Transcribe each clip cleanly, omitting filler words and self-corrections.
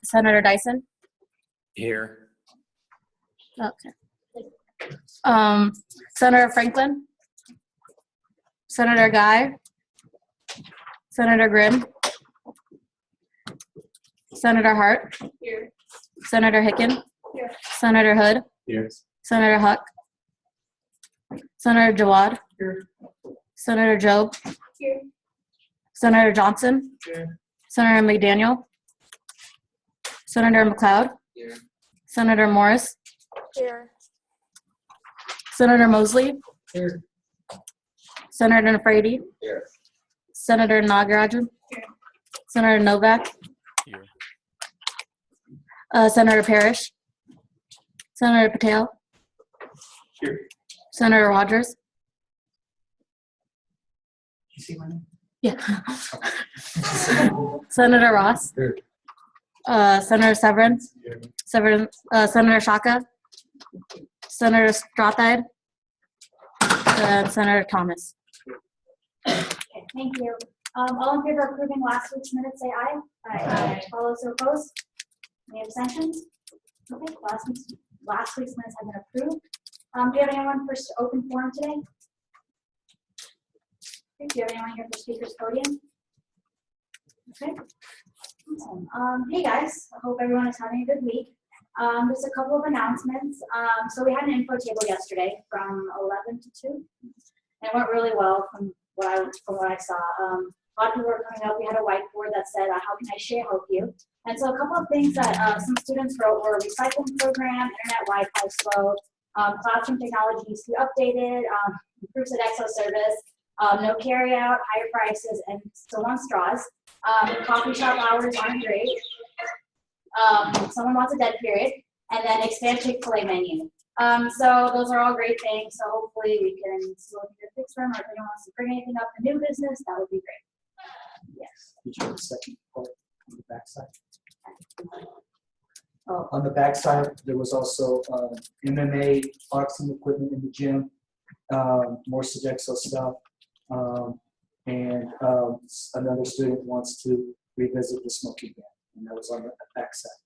Senator Dyson. Here. Okay. Senator Franklin. Senator Guy. Senator Grimm. Senator Hart. Here. Senator Hicken. Here. Senator Hood. Here. Senator Huck. Senator Jawad. Here. Senator Jobe. Here. Senator Johnson. Here. Senator McDaniel. Senator McLeod. Here. Senator Morris. Here. Senator Mosley. Here. Senator Nafrati. Here. Senator Nagarajan. Here. Senator Novak. Here. Senator Parrish. Senator Patel. Here. Senator Rogers. You see my name? Yeah. Senator Ross. Here. Senator Severin. Here. Senator Shaka. Senator Strathide. And Senator Thomas. Okay, thank you. All in favor of approving last week's minutes, say aye. Aye. All those who oppose? Any abstentions? Okay, last week's minutes have been approved. Do you have anyone for open forum today? Okay, do you have anyone here for speaker's podium? Okay. Awesome. Hey guys, I hope everyone is having a good week. Just a couple of announcements. So we had an info table yesterday from 11 to 2. And it went really well from what I saw. A lot of people were coming up. We had a whiteboard that said, how can I share help you? And so a couple of things that some students wrote were recycling program, internet Wi-Fi slow, classroom technology needs to be updated, improves the Exo service, no carry out, higher prices, and still on straws. Coffee shop hours aren't great. Someone wants a dead period, and then expand Chick-fil-A menu. So those are all great things. So hopefully we can still fix them, or if anyone wants to bring anything up in new business, that would be great. Yes. Did you have the second part on the backside? Oh, On the backside, there was also MMA, boxing equipment in the gym, more Sodexo stuff, and another student wants to revisit the smoking ban, and that was on the backside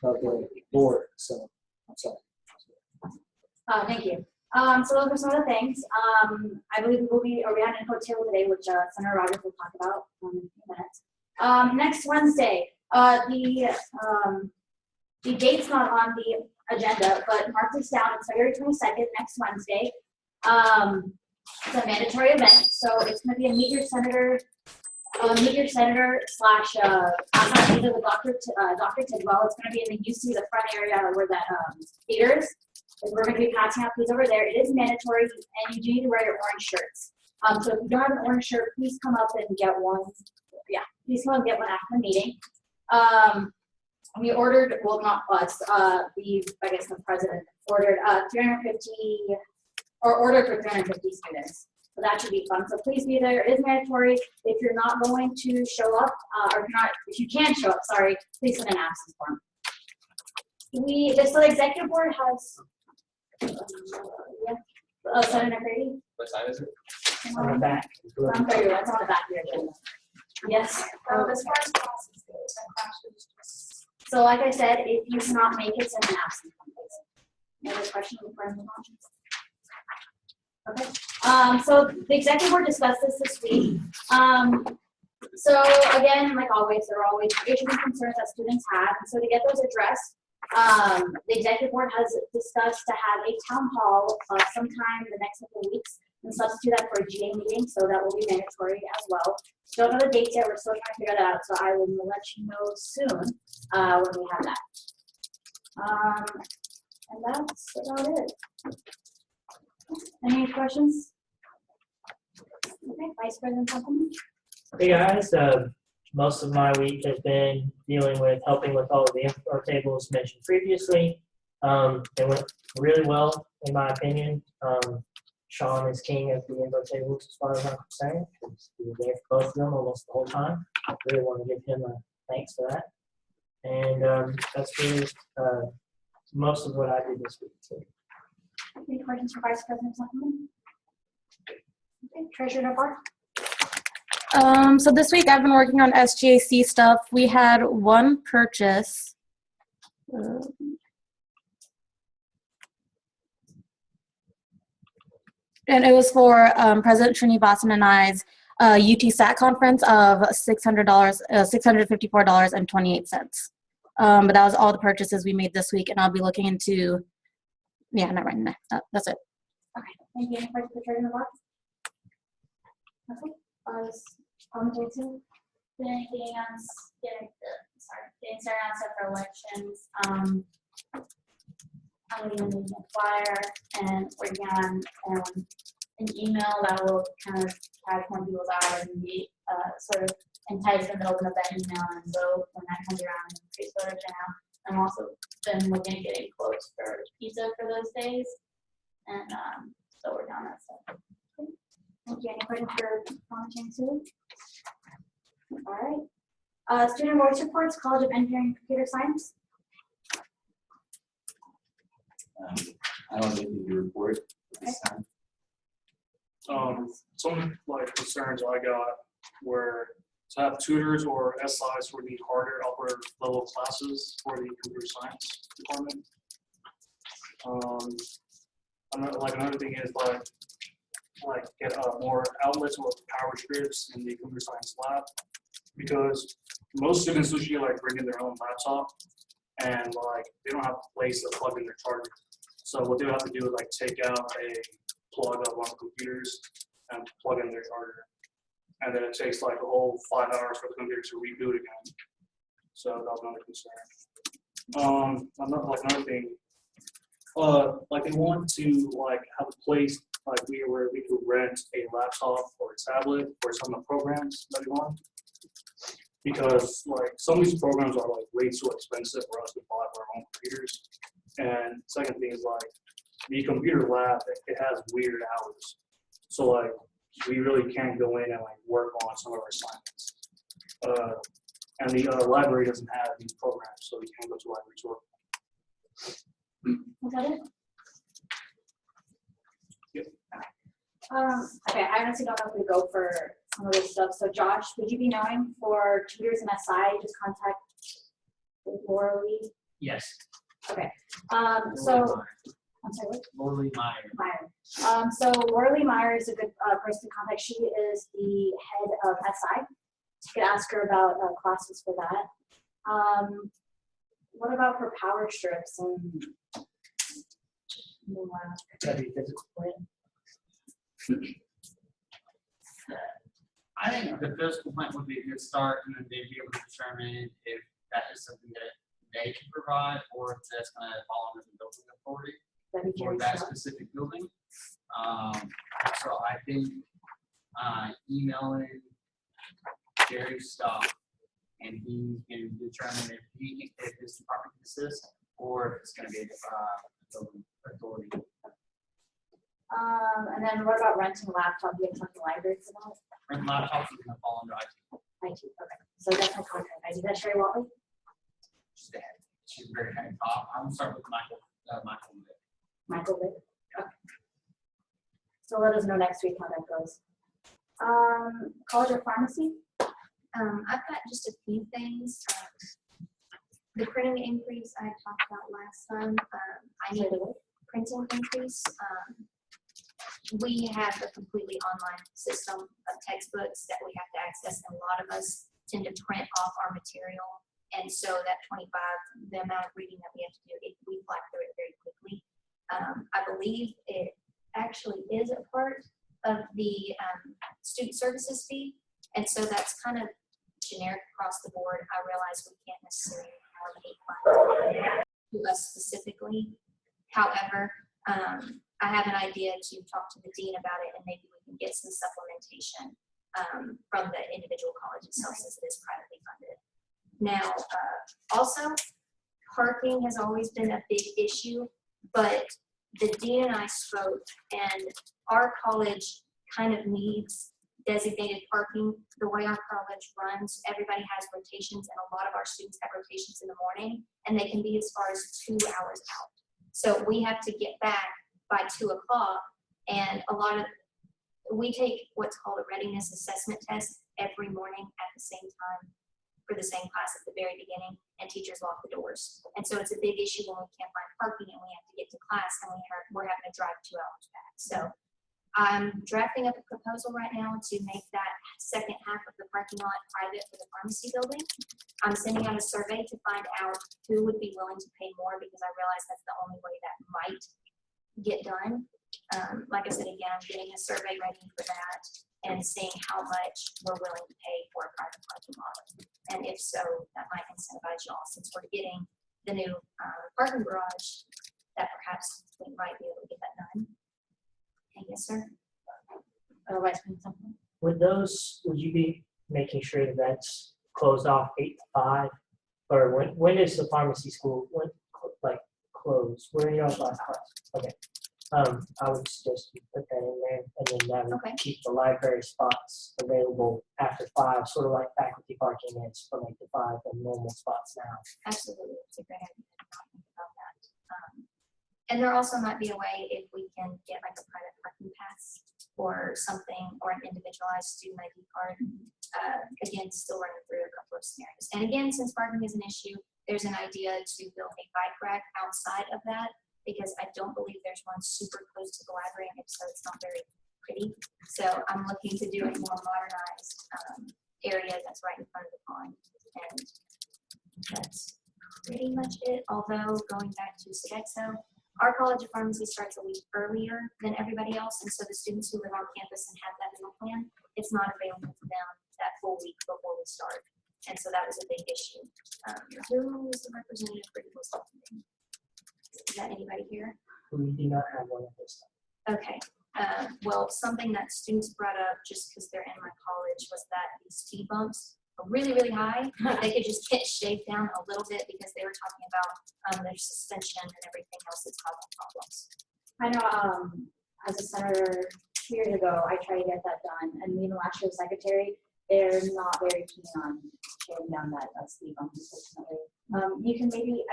of the board. So I'm sorry. thank you. So those are some of the things. I believe we had an info table today, which Senator Rogers will talk about in a few minutes. Next Wednesday, the date's not on the agenda, but mark this down. It's February 22nd, next Wednesday. It's a mandatory event, so it's going to be a meet your senator slash either with Dr. Tidwell. It's going to be in the UC, the front area where that theater is. We're going to be passing out these over there. It is mandatory, and you do need to wear your orange shirts. So if you don't have an orange shirt, please come up and get one. Yeah, please come and get one after the meeting. We ordered, well, not us, I guess the president ordered 350, or ordered for 350 students. So that should be fun. So please be there. It is mandatory. If you're not going to show up, or if you can't show up, sorry, please send an absence form. So the executive board has, Senator Grady? What time is it? On the back. It's on the back of your agenda. Yes. As far as classes go, just So like I said, if you cannot make it, send an absence form, please. Any other questions before I move on? Okay. So the executive board discussed this week. So again, like always, there are always issues and concerns that students have. And so to get those addressed, the executive board has discussed to have a town hall sometime in the next couple of weeks and substitute that for a GA meeting. So that will be mandatory as well. Don't know the dates yet. We're still trying to figure that out. So I will let you know soon when we have that. And that's about it. Any questions? Okay, Vice President Duncan. Hey guys, most of my week has been dealing with helping with all of the info tables mentioned previously. They went really well, in my opinion. Sean is king of the info tables as far as I'm concerned. He was there for both of them almost the whole time. I really want to give him a thanks for that. And that's really most of what I did this week. So. Any questions for Vice President Zuckerman? Okay, Treasurer Navarre. So this week I've been working on SGAC stuff. We had one purchase. And it was for President Srinivasan and I's UT SAT conference of $600, $654.28. But that was all the purchases we made this week, and I'll be looking into, yeah, not right now. That's it. Okay, thank you. Any questions for Treasurer in the box? Okay, commentary too. Anything else? Getting started on stuff for elections. I'm going to the flyer and working on an email that will kind of catch more people's eyes and be sort of entice them to open up that email and vote when that comes around and increase voter turnout. I'm also been looking at getting quotes for pizza for those days, and so we're down that stuff. Okay. Thank you. Any questions for commenting too? All right. Student voice reports, College of Engineering and Computer Science. I don't think you report this time. Some like concerns I got were to have tutors or SIs for the harder upper level classes for the computer science department. Another thing is like get more outlets or power strips in the computer science lab, because most students usually like bring in their own laptop and like they don't have a place to plug in their charger. So what they have to do is like take out a plug of one of the computers and plug in their charger. And then it takes like a whole 5 hours for the computer to reboot again. So that was another concern. Another thing, like they want to like have a place like where we could rent a laptop or a tablet for some of the programs that we want. Because like some of these programs are like way too expensive for us to buy for our own computers. And second thing is like the computer lab, it has weird hours. So like we really can't go in and like work on some of our assignments. And the library doesn't have these programs, so we can't go to library to work. Was that it? Yep. Okay, I honestly don't know if we go for some of this stuff. So Josh, would you be knowing for tutors and SI, just contact Laura Lee? Yes. Okay. I'm sorry, what? Lori Meyer. Meyer. So Laura Lee Meyer is a good person to contact. She is the head of SI. You could ask her about classes for that. What about for power strips and That'd be a physical plan. I think the physical plant would be a good start, and then they'd be able to determine if that is something that they can provide or if that's going to fall under the building authority that'd be for Jerry that Shaw. specific building. So I think emailing Jerry Stock, and he can determine if his department can assist or if it's going to be a building authority. And then what about renting a laptop? Do you have something library for that? And laptops are going to fall under IT. IT, okay. So definitely contact IT. Is that Sherry Watley? She's very hands off. I'm gonna start with Michael. Michael Vick? Okay. So let us know next week how that goes. College of Pharmacy? I've got just a few things. The printing increase I talked about last time. I need a printing increase. We have a completely online system of textbooks that we have to access, and a lot of us tend to print off our material. And so that 25, the amount of reading that we have to do, we fly through it very quickly. I believe it actually is a part of the student services fee. And so that's kind of generic across the board. I realize we can't necessarily allocate funds to us specifically. However, I have an idea to talk to the dean about it, and maybe we can get some supplementation from the individual college itself, since it is privately funded. Now, also, parking has always been a big issue, but the dean and I spoke, and our college kind of needs designated parking. The way our college runs, everybody has rotations, and a lot of our students have rotations in the morning, and they can be as far as 2 hours out. So we have to get back by 2 o'clock, and we take what's called a readiness assessment test every morning at the same time for the same class at the very beginning, and teachers lock the doors. And so it's a big issue when we can't find parking and we have to get to class and we're having to drive 2 hours back. So I'm drafting up a proposal right now to make that second half of the parking lot private for the pharmacy building. I'm sending out a survey to find out who would be willing to pay more, because I realize that's the only way that might get done. Like I said, again, I'm getting a survey ready for that and seeing how much we're willing to pay for a private parking lot. And if so, that might incentivize y'all, since we're getting the new parking garage, that perhaps we might be able to get that done. And yes, sir. Vice Principal. Would you be making sure that that's closed off 8 to 5? Or when is the pharmacy school, close? When are y'all last class? Okay. I would suggest you put that in there, and then that would Okay. keep the library spots available after 5, sort of like faculty parking is from 8 to 5 and normal spots now. Absolutely, it's a great idea to not think about that. And there also might be a way if we can get like a private parking pass or something, or an individualized student ID card. Again, still running through a couple of scenarios. And again, since parking is an issue, there's an idea to build a bike rack outside of that, because I don't believe there's one super close to the library, and if so, it's not very pretty. So I'm looking to do a more modernized area that's right in front of the pond, and that's pretty much it. Although going back to Sodexo, our College of Pharmacy starts a week earlier than everybody else, and so the students who live on campus and have that meal plan, it's not available to them that full week before we start. And so that was a big issue. Who was the representative for Eagles Health meeting? Is that anybody here? We do not have one at this time. Okay. Well, something that students brought up just because they're in my college was that these speed bumps are really, really high. If they could just get shaved down a little bit, because they were talking about their suspension and everything else that's causing problems. I know, as a senator 2 years ago, I tried to get that done, and even last year's secretary, they're not very keen on shaving down that speed bump, unfortunately. We can maybe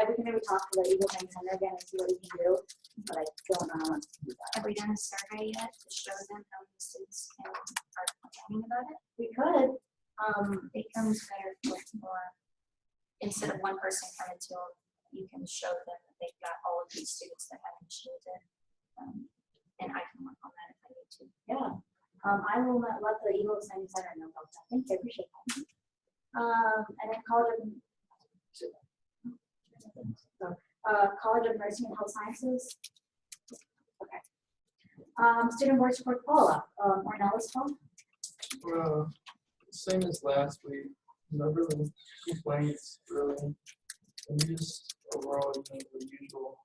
talk to the Eagle Bank Center again and see what we can do, but I don't know how much to do that. Have we done a survey yet to show them how many students are complaining about it? We could. It comes better with more, instead of one person coming to them, you can show them that they've got all of these students that have an issue with it. And I can work on that if I need to. Yeah. I will let the Eagle Bank Center know about that. Thank you, I appreciate that. And then College of Nursing and Health Sciences. Okay. Student board support follow-up. Ornella's phone. Same as last week. No really complaints, really. And just overall, the usual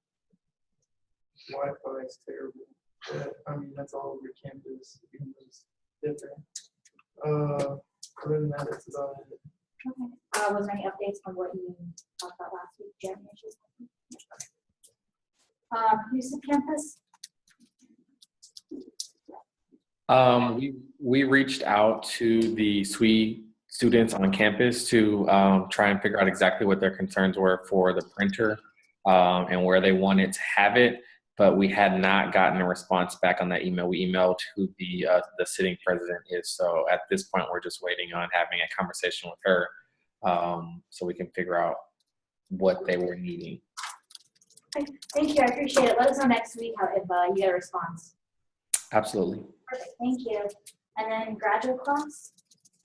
Wi-Fi is terrible. But I mean, that's all over campus. Even though it's different. Other than that, that's about it. Okay. Was there any updates on what you talked about last week? Do you have any issues? Houston campus. We reached out to the SWE students on campus to try and figure out exactly what their concerns were for the printer and where they wanted to have it, but we had not gotten a response back on that email. We emailed who the sitting president is, so at this point we're just waiting on having a conversation with her so we can figure out what they were needing. Okay. Thank you, I appreciate it. Let us know next week if you get a response. Absolutely. Perfect, thank you. And then graduate class.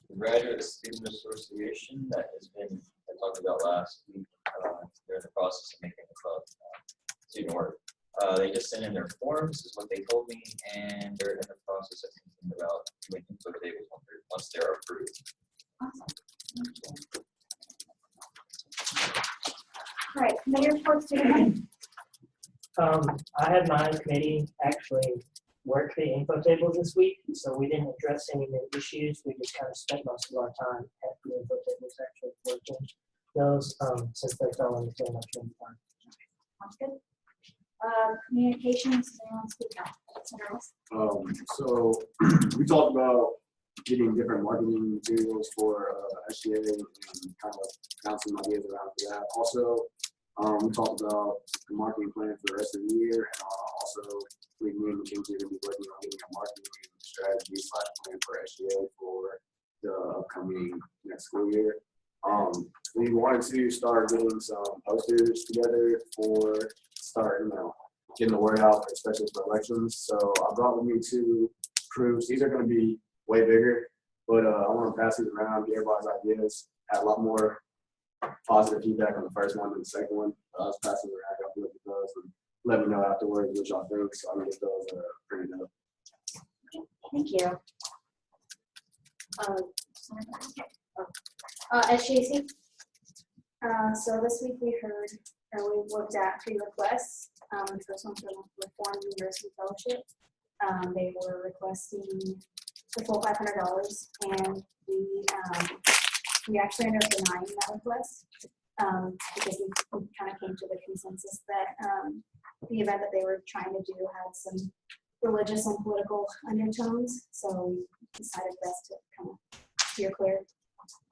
The Graduate Student Association that has been, I talked about last week, they're in the process of making the club student work. They just sent in their forms, is what they told me, and they're in the process of thinking about doing info tables once they're approved. Awesome. Thank you. All right, committee reports today. I had my committee actually work the info tables this week, so we didn't address any new issues. We just kind of spent most of our time at the info tables actually working those since they fell into so much room time. Sounds good. Communications, anyone speak up? So we talked about getting different marketing materials for SGA and kind of bouncing ideas around for that. Also, we talked about the marketing plan for the rest of the year, and also me and Mackenzie are going to be working on getting a marketing strategy / plan for SGA for the upcoming next school year. We wanted to start getting some posters together for getting the word out, especially for elections. So I brought with me 2 proofs. These are going to be way bigger, but I want to pass these around, get everybody's ideas. Had a lot more positive feedback on the first one than the second one. I was passing around, y'all look at those and let me know afterwards what y'all think. So I'm gonna get those printed up. Thank you. SGAC. So this week we looked at 3 requests. The first one for Reformed University Fellowship. They were requesting the full $500, and we actually ended up denying that request because we kind of came to the consensus that the event that they were trying to do had some religious and political undertones, so we decided best to kind of steer clear.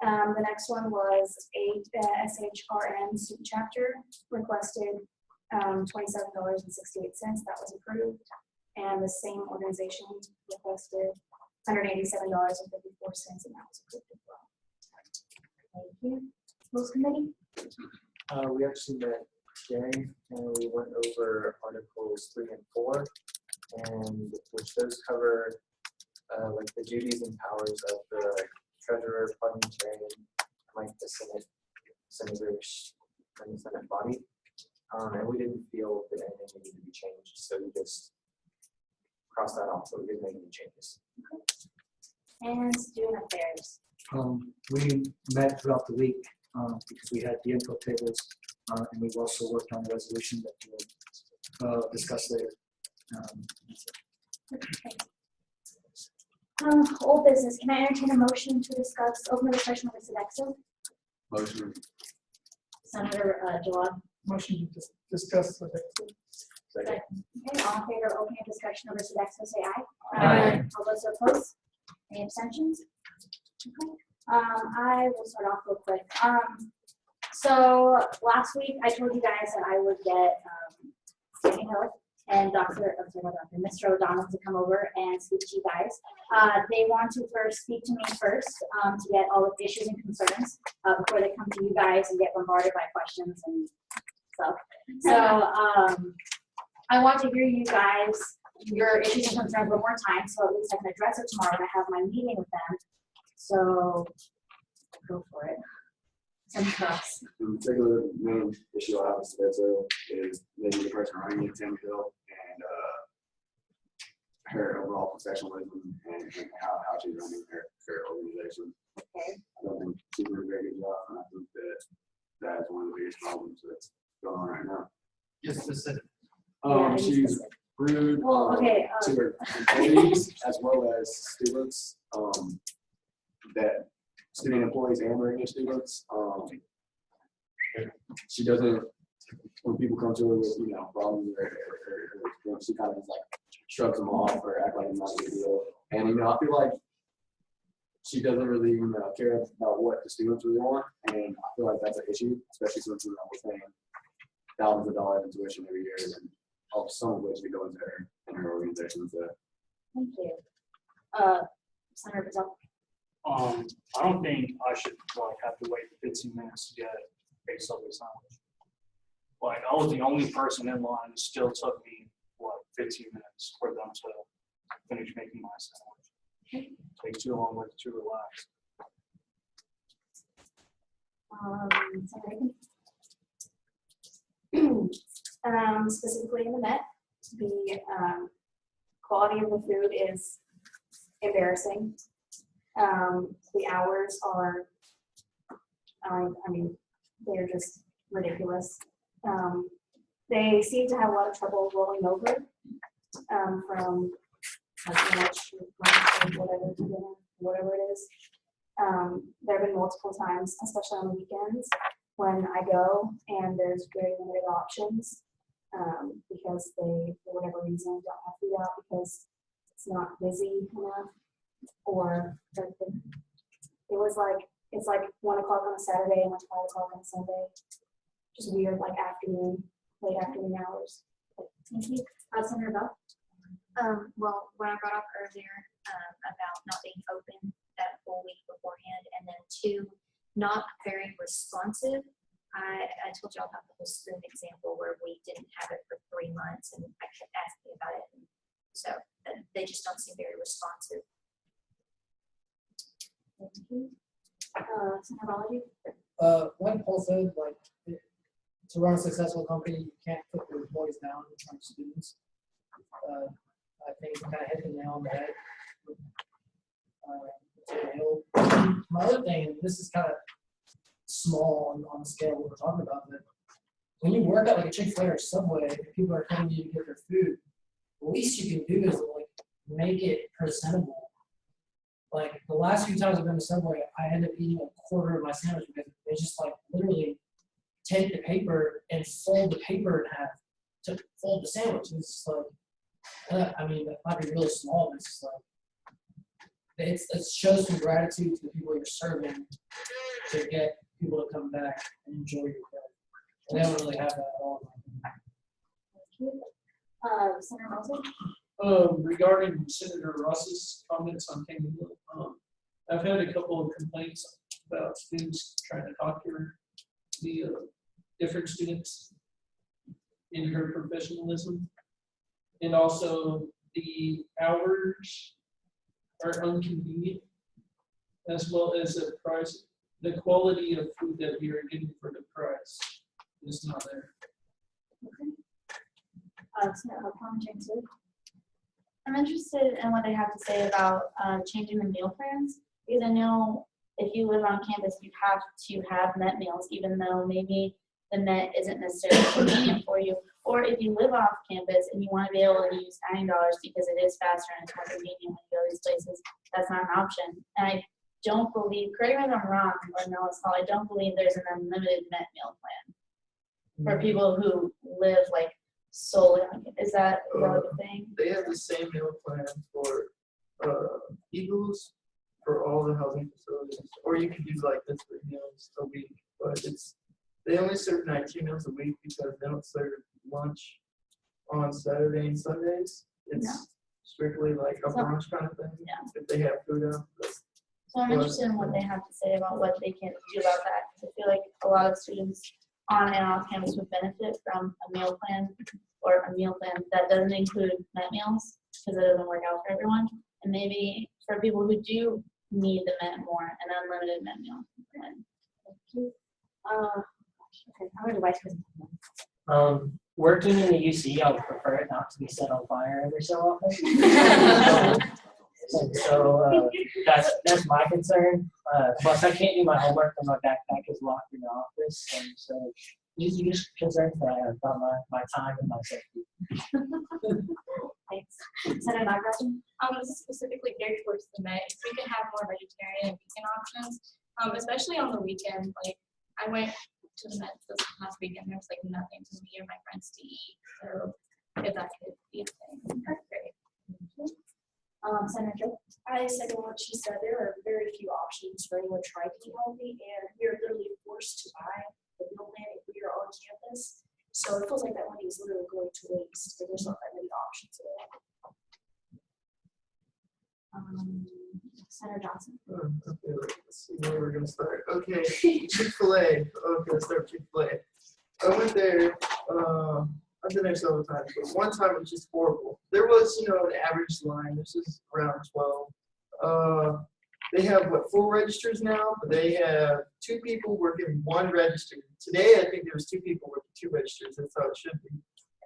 The next one was a SHRN student chapter requested $27.68. That was approved. And the same organization requested $187.54, and that was approved as well. Thank you. Schools committee? We actually met today and we went over Articles 3 and 4, and which those cover like the duties and powers of the treasurer, parliamentarian, like the senators, and the Senate body. And we didn't feel that anything needed to be changed, so we just crossed that off, but we didn't make any changes. And student affairs. We met throughout the week because we had the info tables, and we've also worked on a resolution that we'll discuss later. Old business. Can I entertain a motion to discuss open discussion with Sodexo? Motion. Senator Jalad. Motion to discuss with Okay, all in favor of opening a discussion over Sodexo, say aye. Aye. All those opposed? Any abstentions? Okay. I will start off real quick. So last week I told you guys that I would get Sandy Hill and Mr. O'Donnell to come over and speak to you guys. They want to first speak to me first to get all of the issues and concerns before they come to you guys and get bombarded by questions and stuff. So I want to hear you guys, your issues and concerns one more time, so at least I can address it tomorrow when I have my meeting with them. So go for it. Send it across. The particular main issue I have with Sodexo is maybe the person running it, Tammy Hill, and her overall professionalism and how she's running her organization. Okay. I don't think she's doing a very good job, and I think that is one of the biggest problems that's going on right now. Just specific. She's rude Well, okay, to her employees as well as students. That student employees and regular students. She doesn't. When people come to her with problems, she kind of just like shrugs them off or act like it's not a big deal. And I feel like she doesn't really care about what the students really want, and I feel like that's an issue, especially since we're paying thousands of dollars in tuition every year, and some of which we go into her and her organization. So. Thank you. Senator Patel. I don't think I should have to wait 15 minutes to get a Subway sandwich. I was the only person in line. It still took me 15 minutes for them to finish making my sandwich. It takes too long with it to relax. Specifically in the Met, the quality of the food is embarrassing. The hours are, they're just ridiculous. They seem to have a lot of trouble rolling over from lunch, whatever it is. There have been multiple times, especially on the weekends, when I go and there's very limited options because they, for whatever reason, don't have food out because it's not busy enough. Or it's like 1 o'clock on a Saturday and 5 o'clock on a Sunday. Just weird, late afternoon hours. Thank you. Senator Bell? Well, when I brought up earlier about not being open that whole week beforehand. And then 2, not very responsive. I told y'all about the whole spoon example where we didn't have it for 3 months and I kept asking about it. And so they just don't seem very responsive. Thank you. Senator Balaji? When Paul said, like, to run a successful company, you can't put your employees down in front of students. I think you kind of hit the nail on the head. My other thing, and this is kind of small on the scale of what we're talking about, but when you work at like a Chick-fil-A or Subway, and people are coming to you to get their food, the least you can do is like make it presentable. Like the last few times I've been to Subway, I ended up eating a quarter of my sandwich because they just like literally take the paper and fold the paper in half to fold the sandwich. It's just like, I mean, that might be really small, but it's just like, it shows some gratitude to the people you're serving to get people to come back and enjoy your food. And they don't really have that at all. Thank you. Senator Mosley? Regarding Senator Ross's comments on Kangaroo Mill, I've had a couple of complaints about students trying to doctor the different students in her professionalism. And also the hours are inconvenient, as well as the price. The quality of food that we are getting for the price is not there. Okay. Senator James? I'm interested in what they have to say about changing the meal plans, because I know if you live on campus, you have to have Met meals, even though maybe the Met isn't necessarily convenient for you. Or if you live off campus and you want to be able to use dining dollars because it is faster and it's more convenient when you go to these places, that's not an option. And I don't believe, correct me if I'm wrong, or Nellis Hall, I don't believe there's an unlimited Met meal plan for people who live like solely on campus. Is that the thing? They have the same meal plan for Eagles, for all the housing facilities, or you could do like this 3 meals a week, but they only serve 19 meals a week because they don't serve lunch on Saturday and Sundays. It's strictly like a brunch kind of thing. Yeah. If they have food out. So I'm interested in what they have to say about what they can do about that. Because I feel like a lot of students on and off campus would benefit from a meal plan or a meal plan that doesn't include Met meals because it doesn't work out for everyone. And maybe for people who do need the Met more, an unlimited Met meal plan. Thank you. Okay, I'm going to Vice President. Working in the UC, I would prefer it not to be set on fire every so often. And so that's my concern. Plus, I can't do my homework when my backpack is locked in the office, and so these are just concerns that I have about my time and my safety. Thanks. Senator Nagaraj? This is specifically geared towards the Met. If we can have more vegetarian and vegan options, especially on the weekend. Like I went to the Met this past weekend, there was like nothing for me or my friends to eat. So if that could be a thing, that's great. Senator Joe? I second what she said. There are very few options for anyone trying to eat healthy, and we are literally forced to buy the meal plan if we are on campus. So it feels like that money is literally going to waste, and there's not that many options available. Senator Johnson? Okay, let's see where we're gonna start. Okay, Chick-fil-A. Okay, let's start with Chick-fil-A. I went there. I've been there several times, but one time it was just horrible. There was, an average line. This is around 12. They have 4 registers now, but they have 2 people working 1 register. Today, I think there was 2 people working 2 registers. That's how it should be.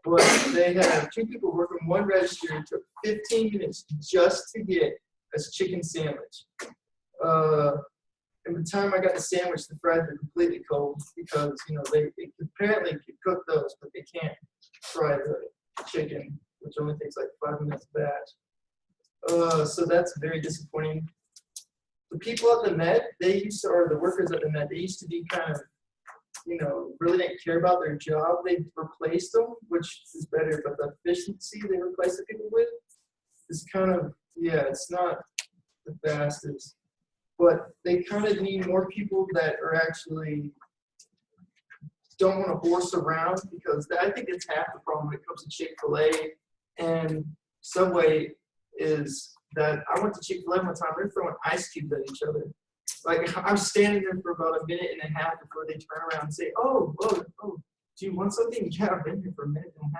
But they have 2 people working 1 register. It took 15 minutes just to get a chicken sandwich. And by the time I got the sandwich, the fries were completely cold because, they apparently could cook those, but they can't fry the chicken, which only takes like 5 minutes a batch. So that's very disappointing. The people at the Met, or the workers at the Met, they used to be kind of, really didn't care about their job. They replaced them, which is better, but the efficiency they replace the people with is kind of, it's not the fastest. But they kind of need more people that are actually don't want to horse around, because I think it's half the problem when it comes to Chick-fil-A and Subway is that I went to Chick-fil-A one time, they're throwing ice cubes at each other. Like, I'm standing there for about a minute and a half before they turn around and say, oh, do you want something? Yeah, I've been here for a minute and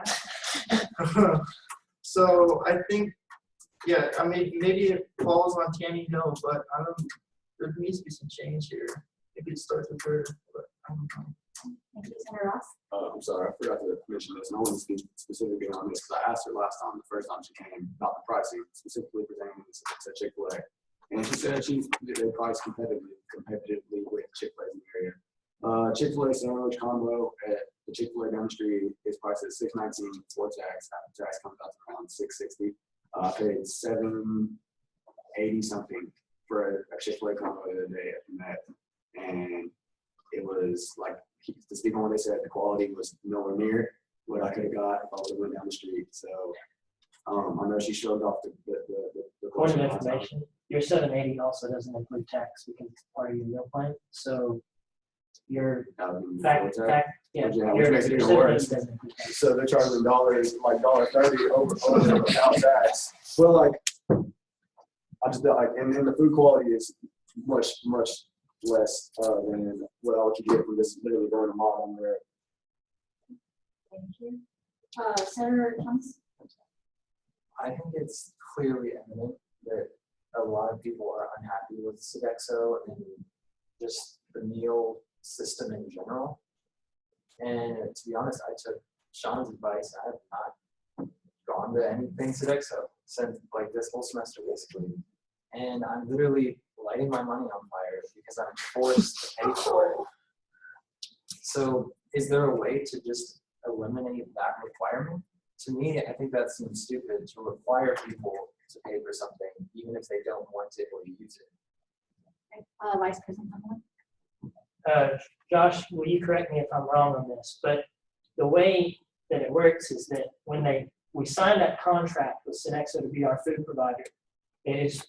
a half. So I think, yeah, I mean, maybe it falls on Tammy Hill, but there needs to be some change here. Maybe it starts with her, but I don't know. Thank you, Senator Ross. I'm sorry, I forgot to mention this. No one speak specifically on this because I asked her last time, the first time she came, about the pricing, specifically pertaining to Chick-fil-A. And she said they price competitively with Chick-fil-A in the area. Chick-fil-A sandwich combo at the Chick-fil-A down the street is priced at $6.19 before tax. After tax comes out to around $6.60. I paid $7.80 something for a Chick-fil-A combo the other day at the Met, and it was like, to speak on what they said, the quality was nowhere near what I could have got if I would have went down the street. So I know she showed off the Point of information, your $7.80 also doesn't include tax because it's part of your meal plan. So your fact, yeah, Yeah, your which makes it even $7.80 worse. doesn't include tax. So they're charging dollars, like $1.30 over without tax. Well, like, I just feel like, and the food quality is much less than what I could get from this literally going a mile on the road. Thank you. Senator Thomas. I think it's clearly evident that a lot of people are unhappy with Sodexo and just the meal system in general. And to be honest, I took Sean's advice. I have not gone to anything Sodexo since like this whole semester basically. And I'm literally lighting my money on fire because I'm forced to pay for it. So is there a way to just eliminate that requirement? To me, I think that seems stupid to require people to pay for something, even if they don't want it or use it. Vice President Humble. Josh, will you correct me if I'm wrong on this, but the way that it works is that when we sign that contract with Sodexo to be our food provider, it is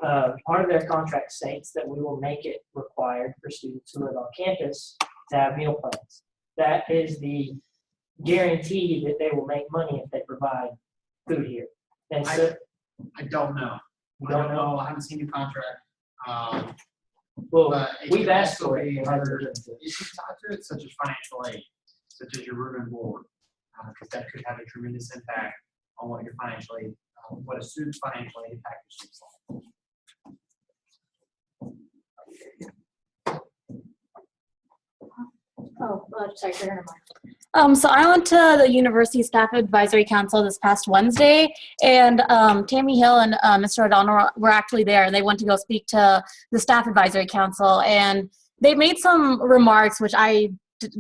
part of their contract states that we will make it required for students who live on campus to have meal plans. That is the guarantee that they will make money if they provide food here. And so I don't know. You I don't don't know. I haven't seen your contract. well, But it we've could asked also for it. be They haven't other given it to us. issues tied to it, such as financial aid, such as your room and board, because that could have a tremendous impact on what your financial aid, what a student's financial aid package looks like. Sorry, Senator Mark. So I went to the University Staff Advisory Council this past Wednesday, and Tammy Hill and Mr. O'Donnell were actually there. They went to go speak to the Staff Advisory Council, and they made some remarks which I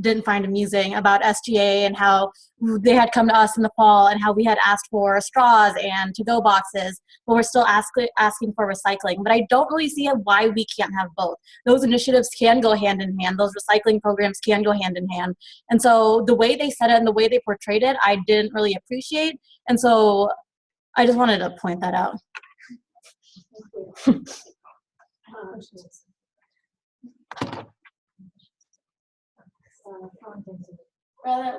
didn't find amusing about SGA and how they had come to us in the fall and how we had asked for straws and to-go boxes, but we're still asking for recycling. But I don't really see why we can't have both. Those initiatives can go hand in hand. Those recycling programs can go hand in hand. And so the way they said it and the way they portrayed it, I didn't really appreciate. And so I just wanted to point that out.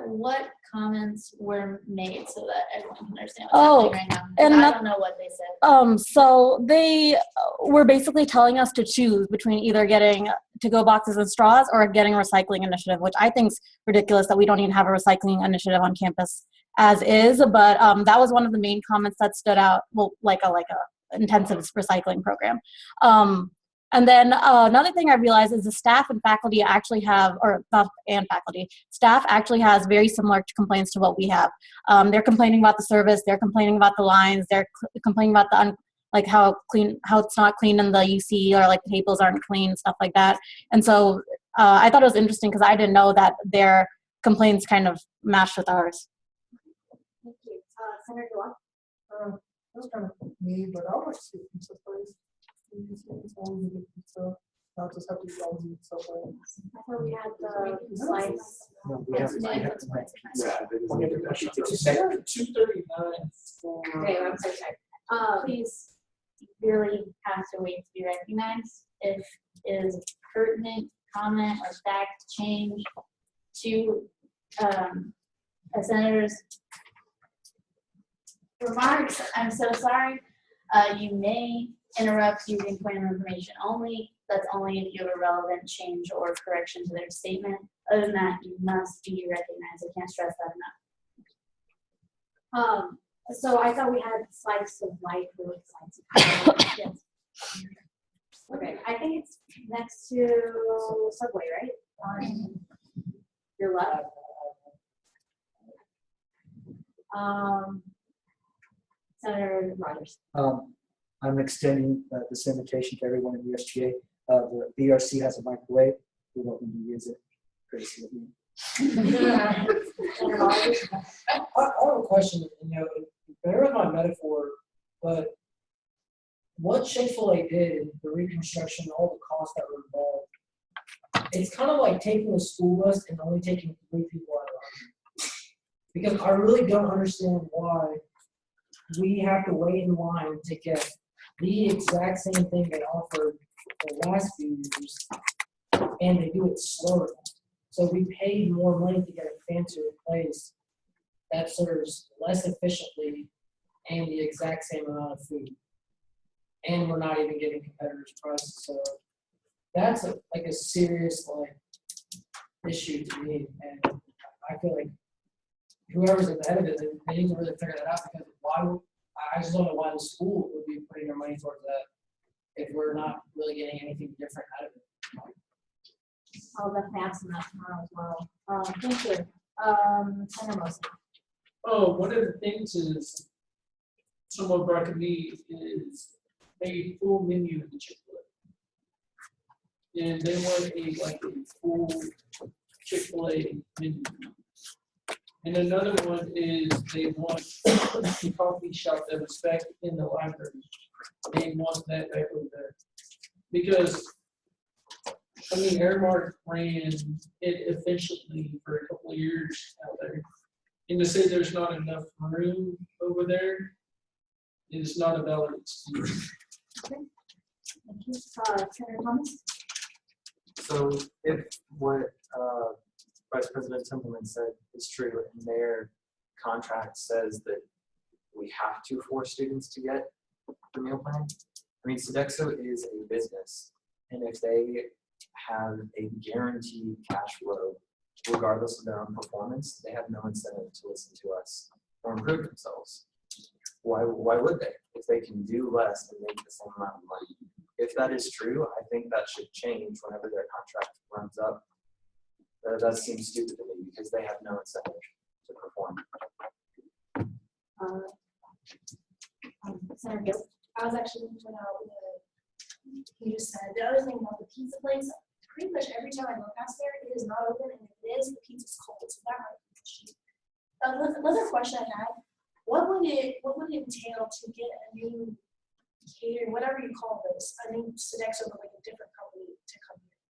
What comments were made so that everyone can understand Oh, what's happening right now? and I that- don't know what they said. So they were basically telling us to choose between either getting to-go boxes and straws or getting a recycling initiative, which I think is ridiculous that we don't even have a recycling initiative on campus as is. But that was one of the main comments that stood out. Well, like a intensive recycling program. And then another thing I realized is the staff and faculty actually have, or not and faculty, staff actually has very similar complaints to what we have. They're complaining about the service, they're complaining about the lines, they're complaining about the how it's not clean in the UC, or like the tables aren't clean, stuff like that. And so I thought it was interesting because I didn't know that their complaints kind of matched with ours. Thank you. Senator Dwyer. That's kind of me, but I would like to see pizza place. Always a good pizza. Not just have to always eat Subway. I thought we had the slice. No, we have Yeah, they just need to do that shit. It's 239. Okay, I'm so sorry. Please really have to wait to be recognized if it is pertinent comment or fact change to a senator's remarks. I'm so sorry. You may interrupt using point of information only. That's only if you have a relevant change or correction to their statement. Other than that, you must be recognized. I can't stress that enough. So I thought we had slides of life, really slides of yes. Okay, I think it's next to Subway, right? On your left. Senator Rogers. I'm extending this invitation to everyone in the SGA. The BRC has a microwave. We want them to use it. Courtesy of me. Senator Rogers. I have a question, bear with my metaphor, but what Chick-fil-A did, the reconstruction, all the costs that were involved, it's kind of like taking a school bus and only taking 3 people out of 100. Because I really don't understand why we have to wait in line to get the exact same thing they offered the last few years, and they do it slower. So we paid more money to get a fancier place that serves less efficiently and the exact same amount of food. And we're not even getting competitors' prices. So that's a serious issue to me. And I feel like whoever's at the head of it, they need to really figure that out, because I just don't know why the school would be putting their money towards that if we're not really getting anything different out of it. I'll definitely ask them that tomorrow as well. Thank you. Senator Mosley. Oh, one of the things is someone brought to me is a full menu of the Chick-fil-A. And they want a full Chick-fil-A menu. And another one is they want a coffee shop that was back in the library. They want that back over there. Because Airmark ran it efficiently for a couple of years out there. And to say there's not enough room over there is not a valid excuse. Okay. Thank you. Senator Thomas. So if what Vice President Templeman said is true, and their contract says that we have to force students to get the meal plan, Sodexo is a business, and if they have a guaranteed cash flow, regardless of their own performance, they have no incentive to listen to us or improve themselves. Why would they? If they can do less and make the same amount of money. If that is true, I think that should change whenever their contract runs up. That does seem stupid to me, because they have no incentive to perform. Senator Gill. I was actually going to point out what you just said. The other thing about the pizza place, pretty much every time I go past there, it is not open, and if it is, the pizza's cold. So that might be the issue. Another question I had: what would it entail to get a new catering, whatever you call this? I think Sodexo, but a different company to come here.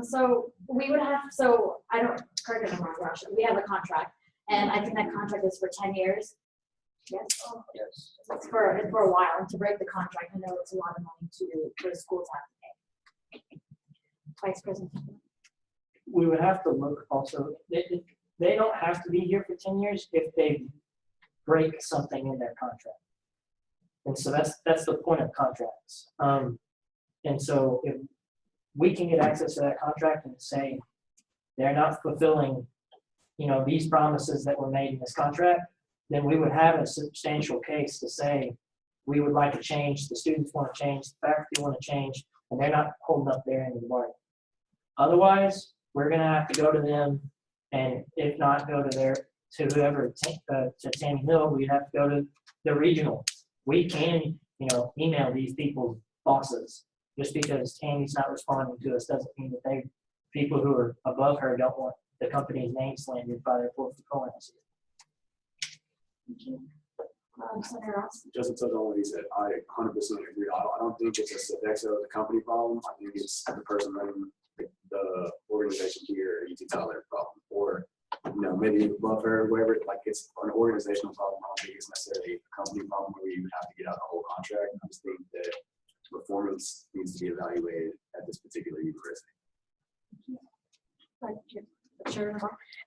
So we would have. So I don't correct me if I'm wrong, Rasha. We have a contract, and I think that contract is for 10 years. Yes. Yes. It's for a while, and to break the contract, I know it's a lot of money for the schools to have to pay. Vice President. We would have to look also, they don't have to be here for 10 years if they break something in their contract. And so that's the point of contracts. And so if we can get access to that contract and say they're not fulfilling, these promises that were made in this contract, then we would have a substantial case to say we would like to change, the students want to change, the faculty want to change, and they're not holding up their end of the bargain. Otherwise, we're going to have to go to them, and if not go to whoever, to Tammy Hill, we'd have to go to the regional. We can, email these people's bosses. Just because Tammy's not responding to us doesn't mean that people who are above her don't want the company's name slandered by their portfolios. Thank you. Senator Ross. Just to touch on what he said, I 100% agree. I don't think it's a Sodexo, the company problem. I think it's the person running the organization here, UT Tyler problem, or maybe above her, whatever. It's an organizational problem. I don't think it's necessarily a company problem where you would have to get out the whole contract. I just think that performance needs to be evaluated at this particular university. Sure.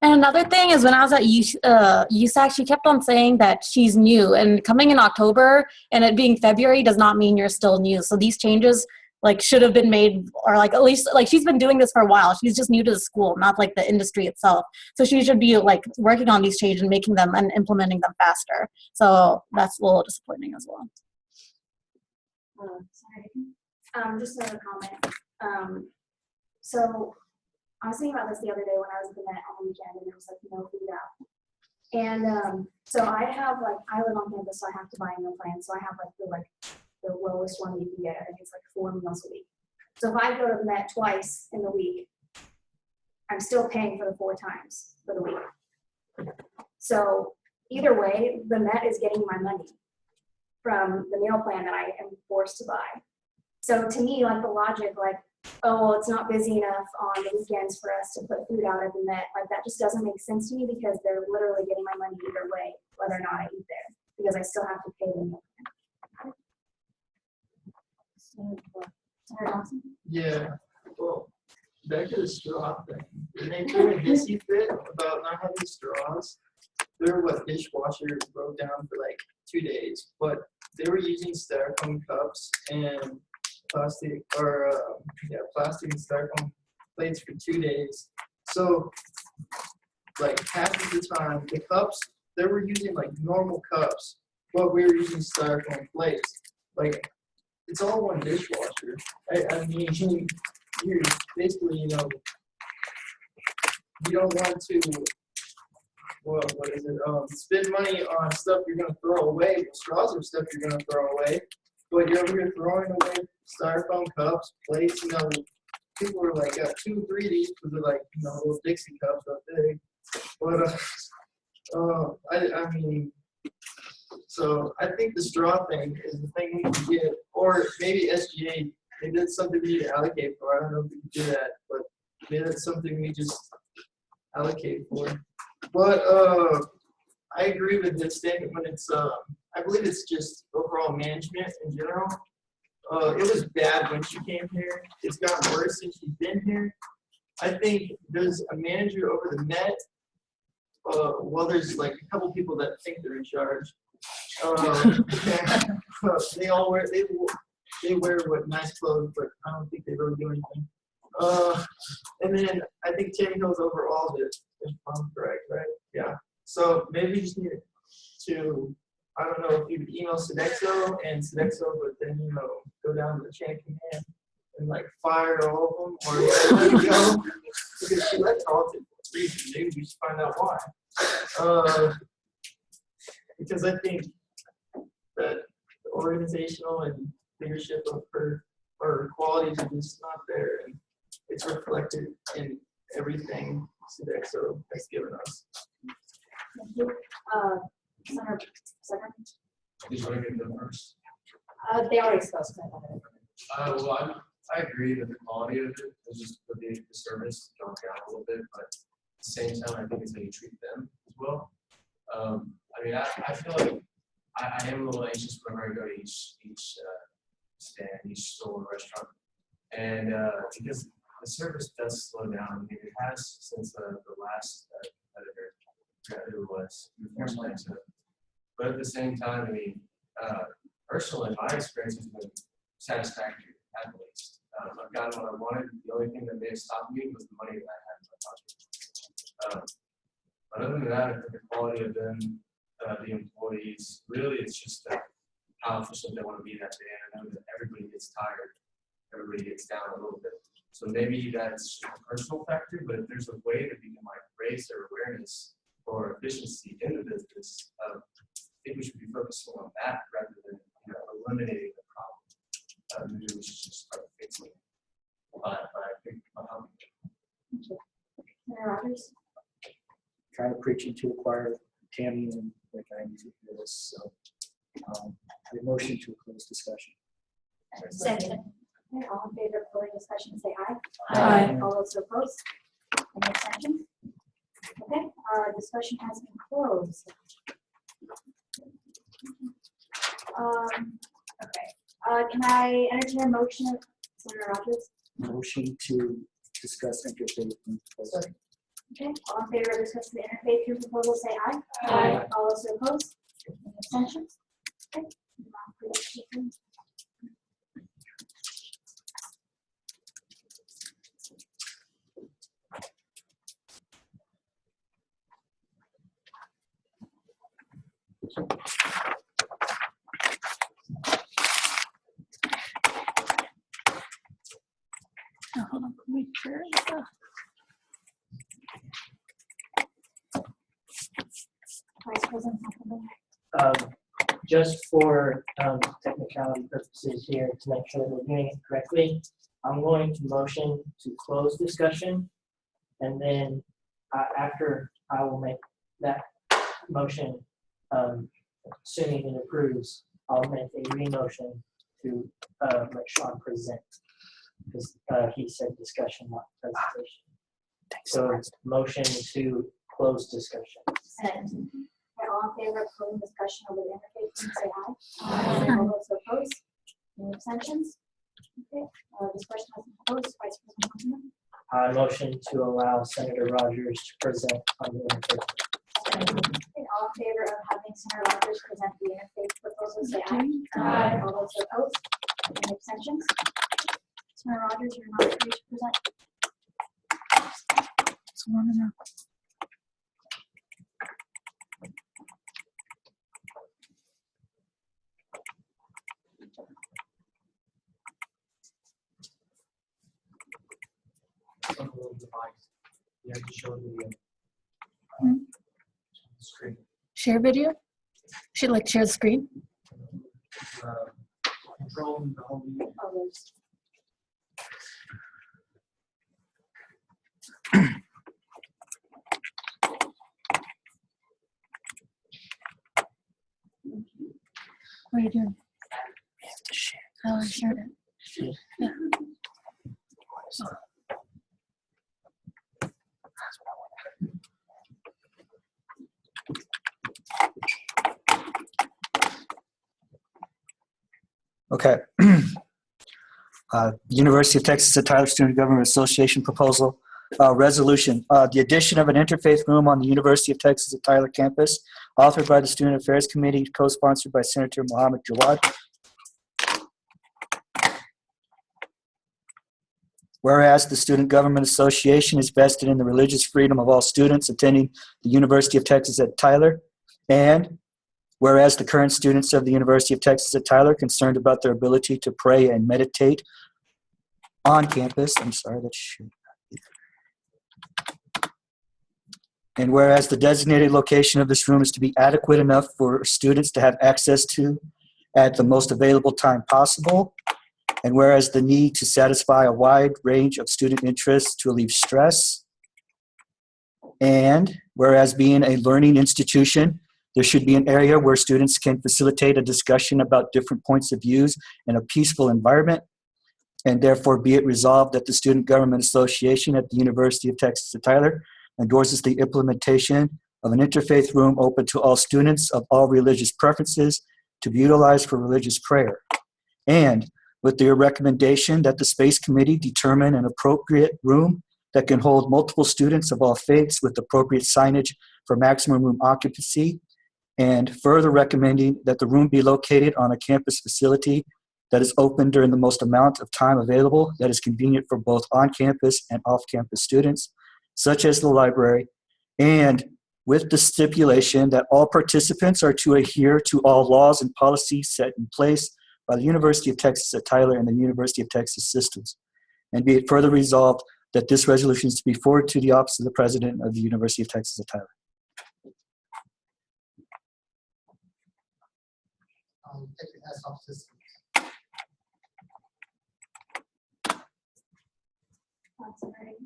And another thing is when I was at USAC, she kept on saying that she's new, and coming in October and it being February does not mean you're still new. So these changes like should have been made, or like at least like she's been doing this for a while. She's just new to the school, not like the industry itself. So she should be like working on these changes and making them and implementing them faster. So that's a little disappointing as well. Sorry. Just another comment. So I was thinking about this the other day when I was at the Met on the weekend, and there was like no food out. And so I live on campus, so I have to buy a meal plan. So I have the lowest one you can get. I think it's like 4 meals a week. So if I go to the Met twice in the week, I'm still paying for the 4 times for the week. So either way, the Met is getting my money from the meal plan that I am forced to buy. So to me, like the logic, like, oh, well, it's not busy enough on the weekends for us to put food out at the Met, like that just doesn't make sense to me, because they're literally getting my money either way, whether or not I eat there, because I still have to pay the meal plan. Yeah, well, back to the straw thing. When they threw a hissy fit about not having straws, their dishwasher broke down for like 2 days, but they were using styrofoam cups and plastic and styrofoam plates for 2 days. So like half of the time, the cups, they were using like normal cups, but we were using styrofoam plates. Like, it's all one dishwasher. I mean, you're basically, you don't want to, what is it? Spend money on stuff you're gonna throw away. Well, straws are stuff you're gonna throw away, but you're over here throwing away styrofoam cups, plates. People are like, got 2 or 3 of these because they're like, little Dixie cups up big. But I mean. So I think the straw thing is the thing we can get, or maybe SGA, maybe that's something we need to allocate for. I don't know if we can do that, but maybe that's something we just allocate for. But I agree with this statement when it's, I believe it's just overall management in general. It was bad when she came here. It's gotten worse since she's been here. I think there's a manager over the Met. Well, there's like a couple people that think they're in charge. They all wear nice clothes, but I don't think they really do anything. And then I think Tammy Hill's over all of it, if I'm correct, right? Yeah. So maybe we just need to, I don't know if you would email Sodexo and Sodexo would then, go down to the chain of command and like fire all of them, or let it go, because she left politics for a reason. Maybe we should find out why. Because I think that the organizational and leadership of her qualities are just not there, and it's reflected in everything Sodexo has given us. Thank you. Senator, Did you want to get them first? they already discussed that. Well, I agree that the quality of it is just with the service going down a little bit, but at the same time, I think it's how you treat them as well. I mean, I feel like I am a little anxious whenever I go to each stand, each store, restaurant, and because the service does slow down. I mean, it has since the last editor, I forgot who it was. But at the same time, I mean, personally, my experience has been satisfactory at least. I've gotten what I wanted. The only thing that may have stopped me was the money that I had in my pocket. But other than that, I think the quality of them, the employees, really it's just how efficient they want to be that day. And I know that everybody gets tired, everybody gets down a little bit. So maybe that's just a personal factor, but if there's a way that we can like raise their awareness or efficiency in the business, I think we should be focusing on that rather than eliminating the problem. Maybe we should just start fixing it. But I think Senator Rogers? Kind of preaching to the choir, Tammy, and like I need to hear this. So, a motion to close discussion. Second. Okay, all in favor of closing discussion, say aye. Aye. All those opposed? Any abstentions? Okay, discussion has been closed. Okay, can I entertain a motion, Senator Rogers? Motion to discuss interfaith. Okay, all in favor of discussing the interfaith group proposal, say aye. Aye. All those opposed? Any abstentions? Okay. move on to the next item. Oh, hold on, let me share it. Vice President Hockenberg. Just for technicality purposes here, to make sure that we're doing it correctly, I'm going to motion to close discussion. And then after I will make that motion, assuming it approves, I'll make a re-motion to let Sean present. Because he said discussion, not presentation. So motion to close discussion. Second. Okay, all in favor of closing discussion over the interfaith group, say aye. Aye. All those opposed? Any abstentions? Okay, discussion has been closed. Vice President Hockenberg. I motion to allow Senator Rogers to present on the interfaith. Okay, all in favor of having Senator Rogers present the interfaith proposal, say aye. All those opposed? Any abstentions? Senator Rogers, you're not free to present. It's warm enough. Some little device. You have to show the screen. Share video? Should like share the screen? Control the whole view. Others. What are you doing? Oh, I shared it. Yeah. Okay. University of Texas at Tyler Student Government Association proposal resolution. The addition of an interfaith room on the University of Texas at Tyler campus, authored by the Student Affairs Committee, co-sponsored by Senator Mohammed Jawad. Whereas the Student Government Association is vested in the religious freedom of all students attending the University of Texas at Tyler, and whereas the current students of the University of Texas at Tyler are concerned about their ability to pray and meditate on campus. I'm sorry, that should not be there. And whereas the designated location of this room is to be adequate enough for students to have access to at the most available time possible, and whereas the need to satisfy a wide range of student interests to relieve stress, and whereas being a learning institution, there should be an area where students can facilitate a discussion about different points of views in a peaceful environment, and therefore be it resolved that the Student Government Association at the University of Texas at Tyler endorses the implementation of an interfaith room open to all students of all religious preferences to be utilized for religious prayer. And with their recommendation that the Space Committee determine an appropriate room that can hold multiple students of all faiths with appropriate signage for maximum room occupancy, and further recommending that the room be located on a campus facility that is open during the most amount of time available that is convenient for both on-campus and off-campus students, such as the library, and with the stipulation that all participants are to adhere to all laws and policies set in place by the University of Texas at Tyler and the University of Texas systems. And be it further resolved that this resolution is to be forwarded to the Office of the President of the University of Texas at Tyler. Take your hats off systems. Awesome, right.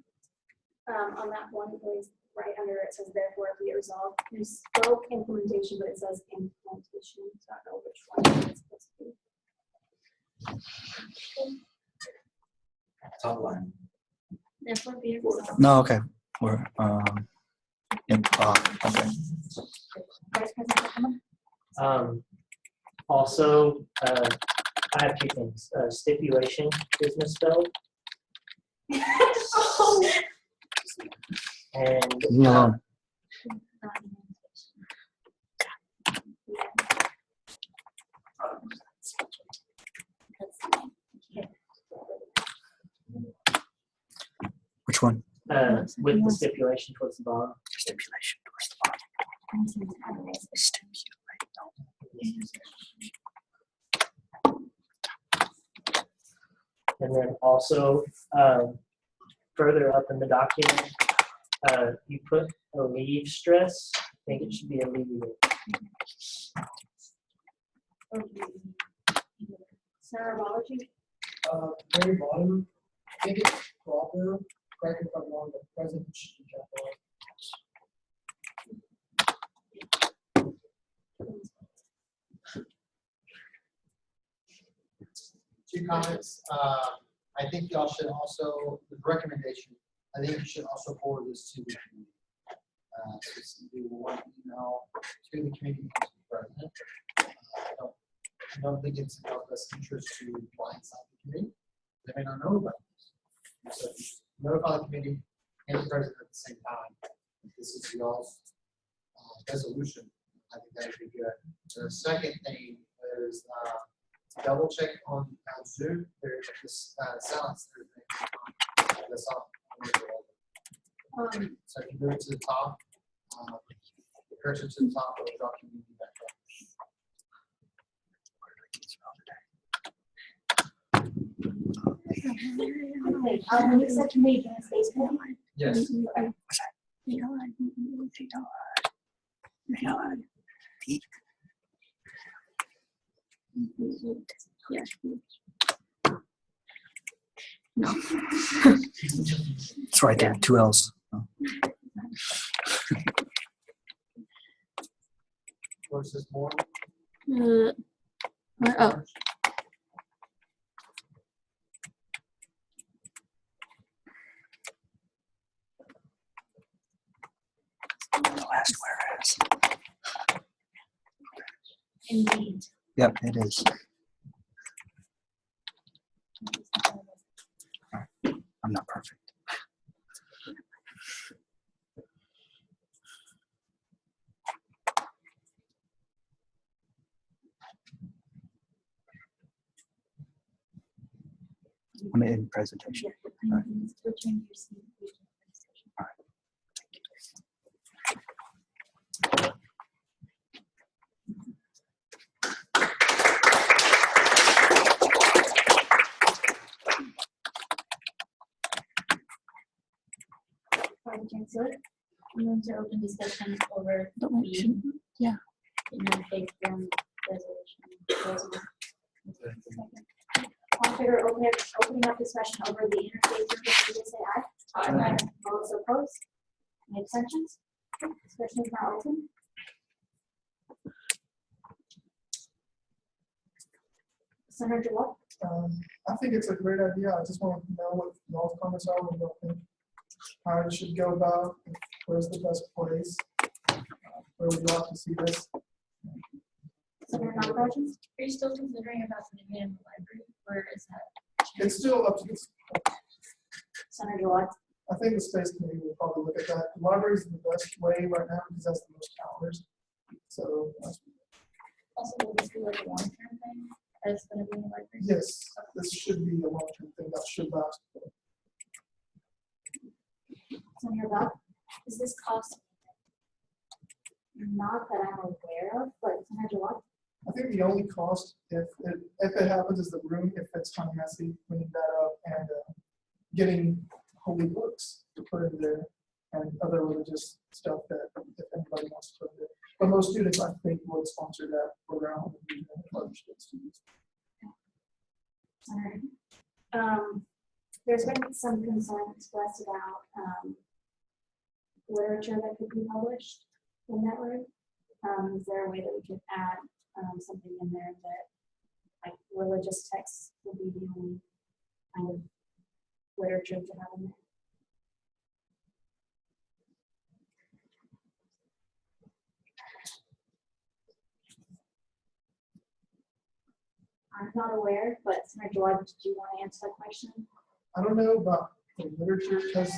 On that one place, right under it says therefore be it resolved. There's spoke implementation, but it says implementation, so I don't know which one it's supposed to be. Top line. Therefore be it resolved. No, okay. We're, okay. Vice President Hockenberg? Also, I have two things. Stipulation is misspelled. And Leave me alone. Which one? With the stipulation towards the bottom. Stipulation towards the bottom. And then also, further up in the document, you put alleviate stress. I think it should be alleviate. Cerebrology. Very bottom, I think it's proper, correct me if I'm wrong, but present should be capitalized. Two comments. I think y'all should also, the recommendation, I think you should also forward this to the community. Just do one email to the community and to the president. I don't think it's in our best interest to blindside the committee. They may not know about this. So just notify the committee and the president at the same time. If this is y'all's resolution, I think that would be good. The second thing is double check on Zoom. There's this silence. That's on. So if you go to the top, the cursor to the top, it'll drop you back up. When you said committee, can I space it? Yes. No. It's right there, 2 L's. Oh. Where's this more? Oh. The last whereas. Indeed. Yep, it is. I'm not perfect. I'm in presentation. All right. All right. I'm going to open discussion over Don't the mention. Yeah. big form resolution. All in favor of opening up discussion over the interface surface, please say aye. Aye. All those opposed? Any abstentions? Discussion is now open. Senator What? I think it's a great idea. I just want to know what y'all's comments are, what y'all think, how it should go about, where's the best place, where would you like to see this? Senator Nagaraj? Are you still considering about putting it in the library, or is that? It's still up to this. Senator What? I think the space committee will probably look at that. The library is the best way right now because that's the most calendars. So Also, will this be like a long-term thing? It's going to be in the library? yes, this should be a long-term thing that should last. Senator Bell? Is this cost? Not that I'm aware of, but Senator What? I think the only cost, if it happens, is the room, if it's kind of messy, cleaning that up and getting holy books to put in there and other religious stuff that if anybody wants to put in there. But most students, I think, would sponsor that program and partnership students. There's been some concern expressed about literature that could be published in that way. Is there a way that we could add something in there that, like, religious texts would be the only kind of literature to have in there? I'm not aware, but Senator George, do you want to answer that question? I don't know about the literature because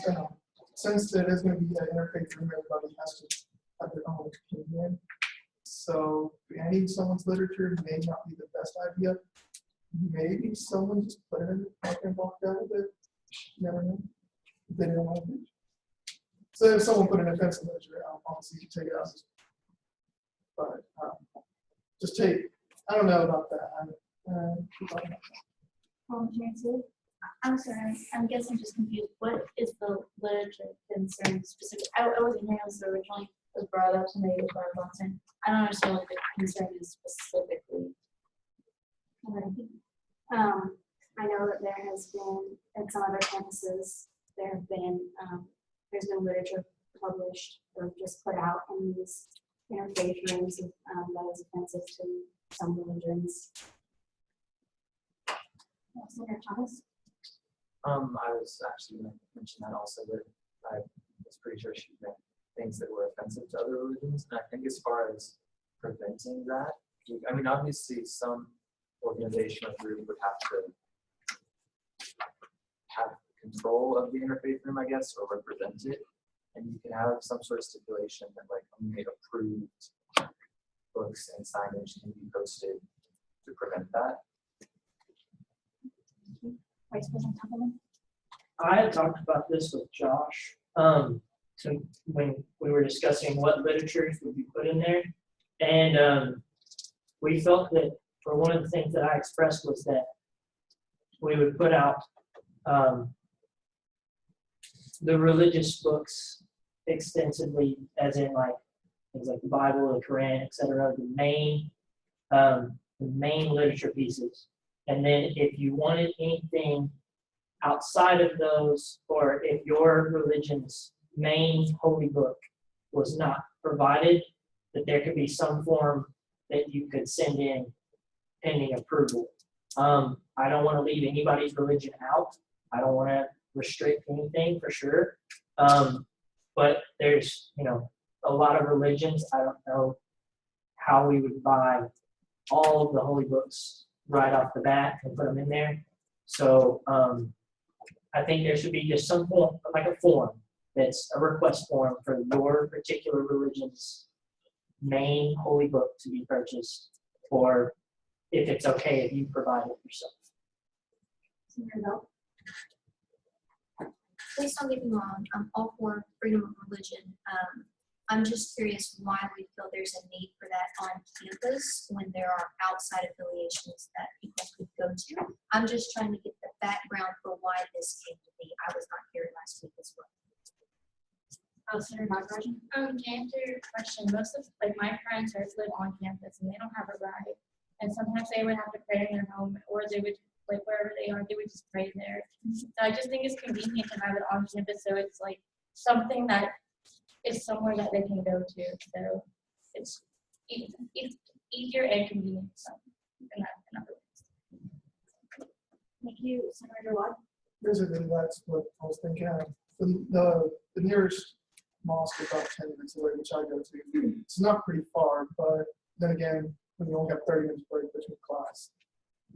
since it is going to be an interfaith room, everybody has to have their own opinion. So banning someone's literature may not be the best idea. Maybe someone just put it in the pocket and walked out with it. You never know. If they didn't want to. So if someone put an offensive literature out, obviously you take it out. But just take, I don't know about that. I'm sorry, I guess I'm just confused. What is the literature concern specific? I wasn't here as originally was brought up, so maybe it's brought up on. I don't understand what the concern is specifically. I know that there has been, at some other campuses, there's been literature published or just put out in these interfaith rooms that is offensive to some religions. Senator Thomas? I was actually going to mention that also, that I was pretty sure she meant things that were offensive to other religions. And I think as far as preventing that, I mean, obviously some organization or group would have to have control of the interfaith room, I guess, or represent it. And you can have some sort of stipulation that like only approved books and signage can be posted to prevent that. Vice President Templeman? I had talked about this with Josh when we were discussing what literatures would be put in there. And we felt that, for one of the things that I expressed was that we would put out the religious books extensively, as in like things like the Bible, the Quran, etc., the main literature pieces. And then if you wanted anything outside of those, or if your religion's main holy book was not provided, that there could be some form that you could send in pending approval. I don't want to leave anybody's religion out. I don't want to restrict anything for sure. But there's, a lot of religions. I don't know how we would buy all of the holy books right off the bat and put them in there. So I think there should be just some form, like a form, that's a request form for your particular religion's main holy book to be purchased, or if it's okay if you provide it yourself. Please don't get me wrong, I'm all for freedom of religion. I'm just curious why we feel there's a need for that on campus when there are outside affiliations that people could go to. I'm just trying to get the background for why this came to be. I was not here last week as well. Senator Nagaraj? To answer your question, most of my friends live on campus and they don't have a ride. And sometimes they would have to pray in their home, or they would, wherever they are, they would just pray there. So I just think it's convenient to have it on campus, so it's something that is somewhere that they can go to. So it's easier and convenient in that way. Thank you, Senator Watt. Basically, that's what I was thinking of. The nearest mosque is about 10 minutes away, which I go to. It's not pretty far, but then again, when you only have 30 minutes break between class,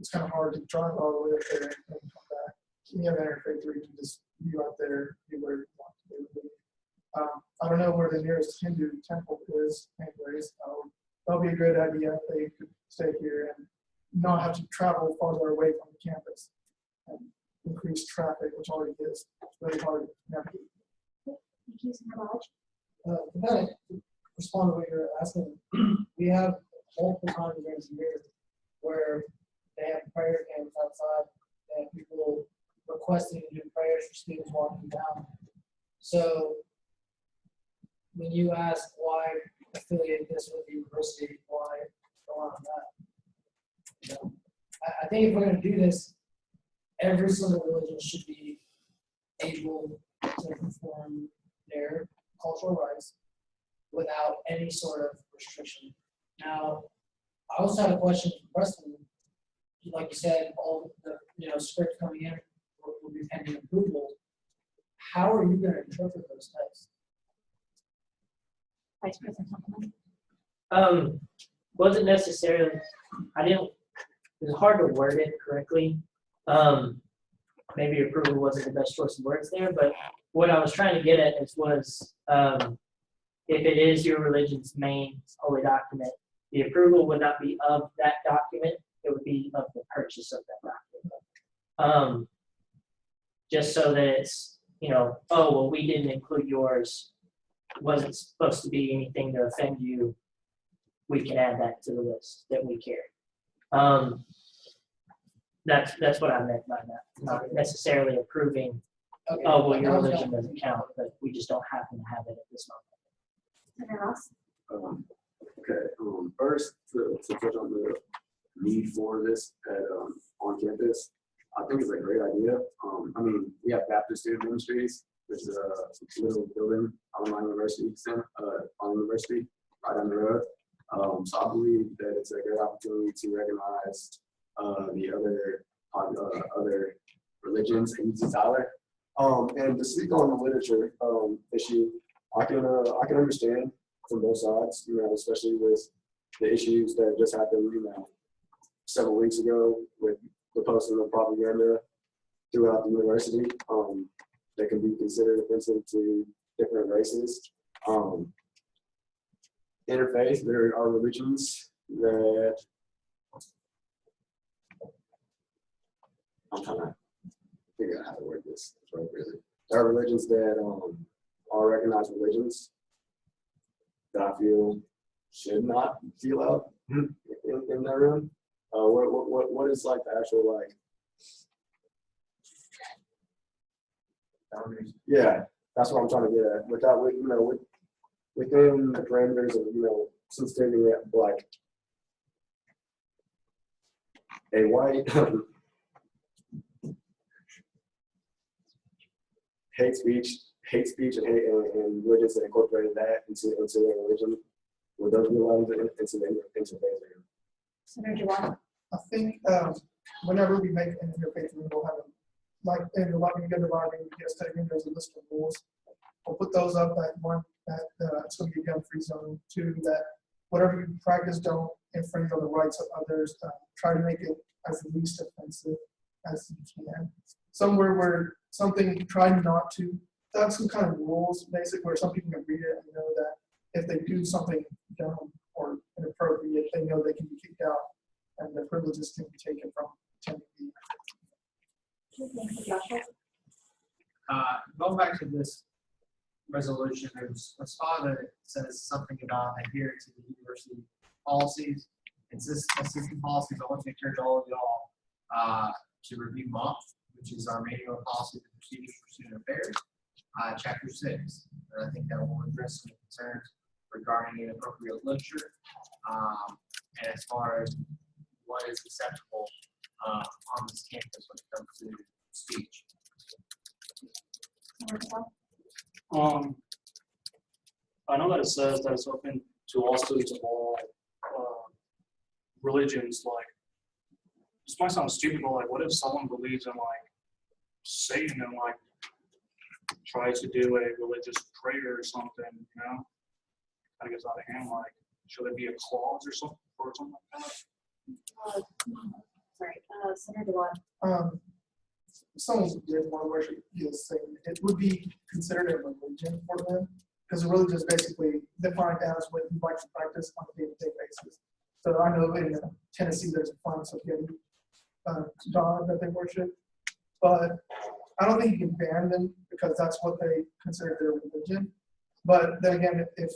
it's kind of hard to drive all the way up there and come back. You have an interfaith where you can just be out there, be where you want to be. I don't know where the nearest Hindu temple is, anyways. That'll be a good idea if they could stay here and not have to travel farther away from the campus and increase traffic, which already is really hard to navigate. Thank you, Senator Lodge. To kind of respond to what you're asking, we have multiple times during the year where they have prayer camps outside and people requesting to do prayers for students walking down. So when you ask why affiliate this with the university, why go on that? I think if we're going to do this, every single religion should be able to perform their cultural rights without any sort of restriction. Now, I also had a question for Preston. Like you said, all the script coming in will be pending approval. How are you going to interpret those texts? Vice President Templeman. Wasn't necessarily, it was hard to word it correctly. Maybe approval wasn't the best choice of words there, but what I was trying to get at was if it is your religion's main holy document, the approval would not be of that document, it would be of the purchase of that document. Just so that it's, oh, well, we didn't include yours, wasn't supposed to be anything to offend you, we can add that to the list that we carry. That's what I meant by that, not necessarily approving, oh, well, your religion doesn't count, but we just don't happen to have it at this moment. First, to touch on the need for this on campus, I think it's a great idea. I mean, we have Baptist Student Ministries, which is a little building on my university, on university, right down the road. So I believe that it's a great opportunity to recognize the other religions and use Tyler. And to speak on the literature issue, I can understand from both sides, especially with the issues that just happened, several weeks ago with the posting of propaganda throughout the university that can be considered offensive to different races. Interfaith, there are religions that I'm trying to figure out how to word this appropriately. There are religions that are recognized religions that I feel should not be allowed in their room. What is like the actual boundaries? Yeah, that's what I'm trying to get at. Without within the parameters of some stating that like a white hate speech and religions that incorporated that into their religion, would those be allowed into their religion? Senator Juwan? I think whenever we make an interfaith room, we'll have like in the lobbying, there's a list of rules. We'll put those up at one, that it's going to be a gun-free zone. Two, that whatever you practice, don't infringe on the rights of others. Try to make it as least offensive as you can. Somewhere where something, try not to. That's some kind of rules, basically, where some people can read it and know that if they do something dumb or inappropriate, they know they can be kicked out and their privileges can be taken from attending the Going back to this resolution, there's a spot that says something about adhering to the university policies. Existing policies. I want to encourage all of y'all to review MOP, which is our manual of policies and procedures for student affairs, chapter 6. And I think that will address some concerns regarding inappropriate literature, and as far as what is acceptable on this campus when it comes to speech. I know that it says that it's open to all students of all religions. Like, this might sound stupid, but like, what if someone believes in like Satan and like tries to do a religious prayer or something? Kind of gets out of hand. Like, should there be a clause or something like that? Senator Juwan? If someone did want to worship Satan, it would be considered a religion for them, because a religion is basically defined as what you like to practice on a day-to-day basis. So I know in Tennessee there's a Florence spaghetti God that they worship, but I don't think you can ban them because that's what they consider their religion. But then again, if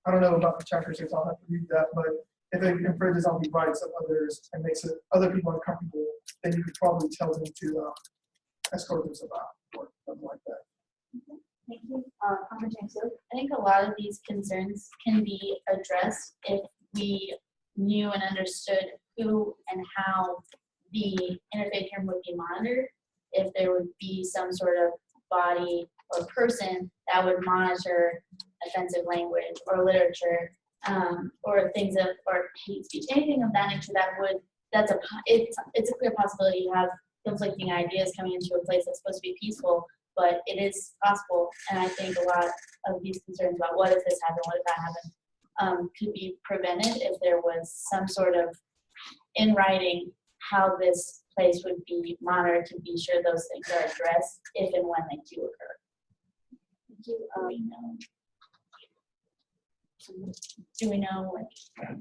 I don't know about the chapter 6, I'll have to read that, but if it infringes on the rights of others and makes other people uncomfortable, then you could probably tell them to escort them about or something like that. Thank you. I think a lot of these concerns can be addressed if we knew and understood who and how the interfaith room would be monitored, if there would be some sort of body or person that would monitor offensive language or literature, or things of, or hate speech, anything of that nature it's a clear possibility. You have conflicting ideas coming into a place that's supposed to be peaceful, but it is possible. And I think a lot of these concerns about what if this happened, what if that happened, could be prevented if there was some sort of in writing how this place would be monitored to be sure those things are addressed if and when they do occur. Do we know? Do we know, like,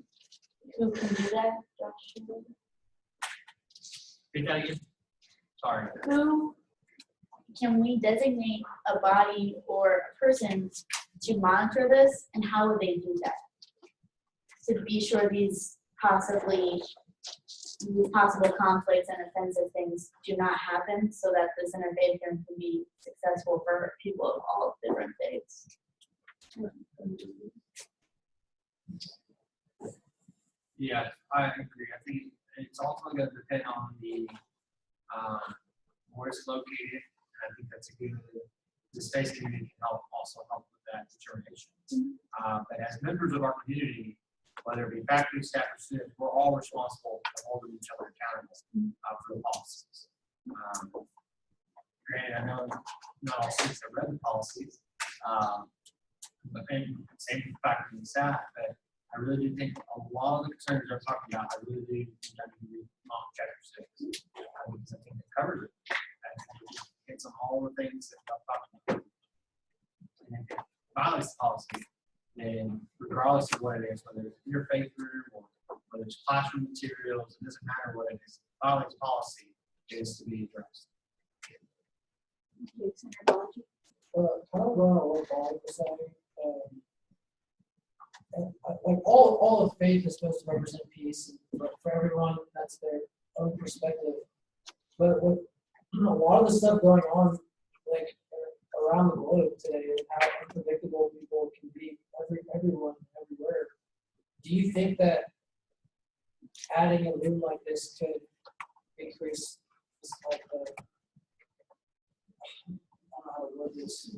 who can do that, Josh? Repeat that again. Sorry. Who, can we designate a body or a person to monitor this, and how would they do that? To be sure these possible conflicts and offensive things do not happen, so that this interfaith room can be successful for people of all different faiths. Yeah, I agree. I think it's ultimately going to depend on the where it's located. And I think that's a good. The space community can also help with that determination. But as members of our community, whether it be faculty, staff, or students, we're all responsible for holding each other accountable for the policies. Granted, I know not all students have read the policies, but and same with faculty and staff. But I really do think a lot of the concerns they're talking about, I really do think that we read chapter 6 because I think it covers it. It's on all the things that I'm talking about. And if it violates the policy, then regardless of what it is, whether it's your faith room or whether it's classroom materials, it doesn't matter what it is. Violates policy is to be addressed. Kind of going on what Bob was saying, like all of faith is supposed to represent peace, and for everyone, that's their own perspective. But what a lot of the stuff going on, like around the globe today, and how unpredictable people can be, everyone, everywhere. Do you think that adding a room like this could increase this, like I don't know how to word this,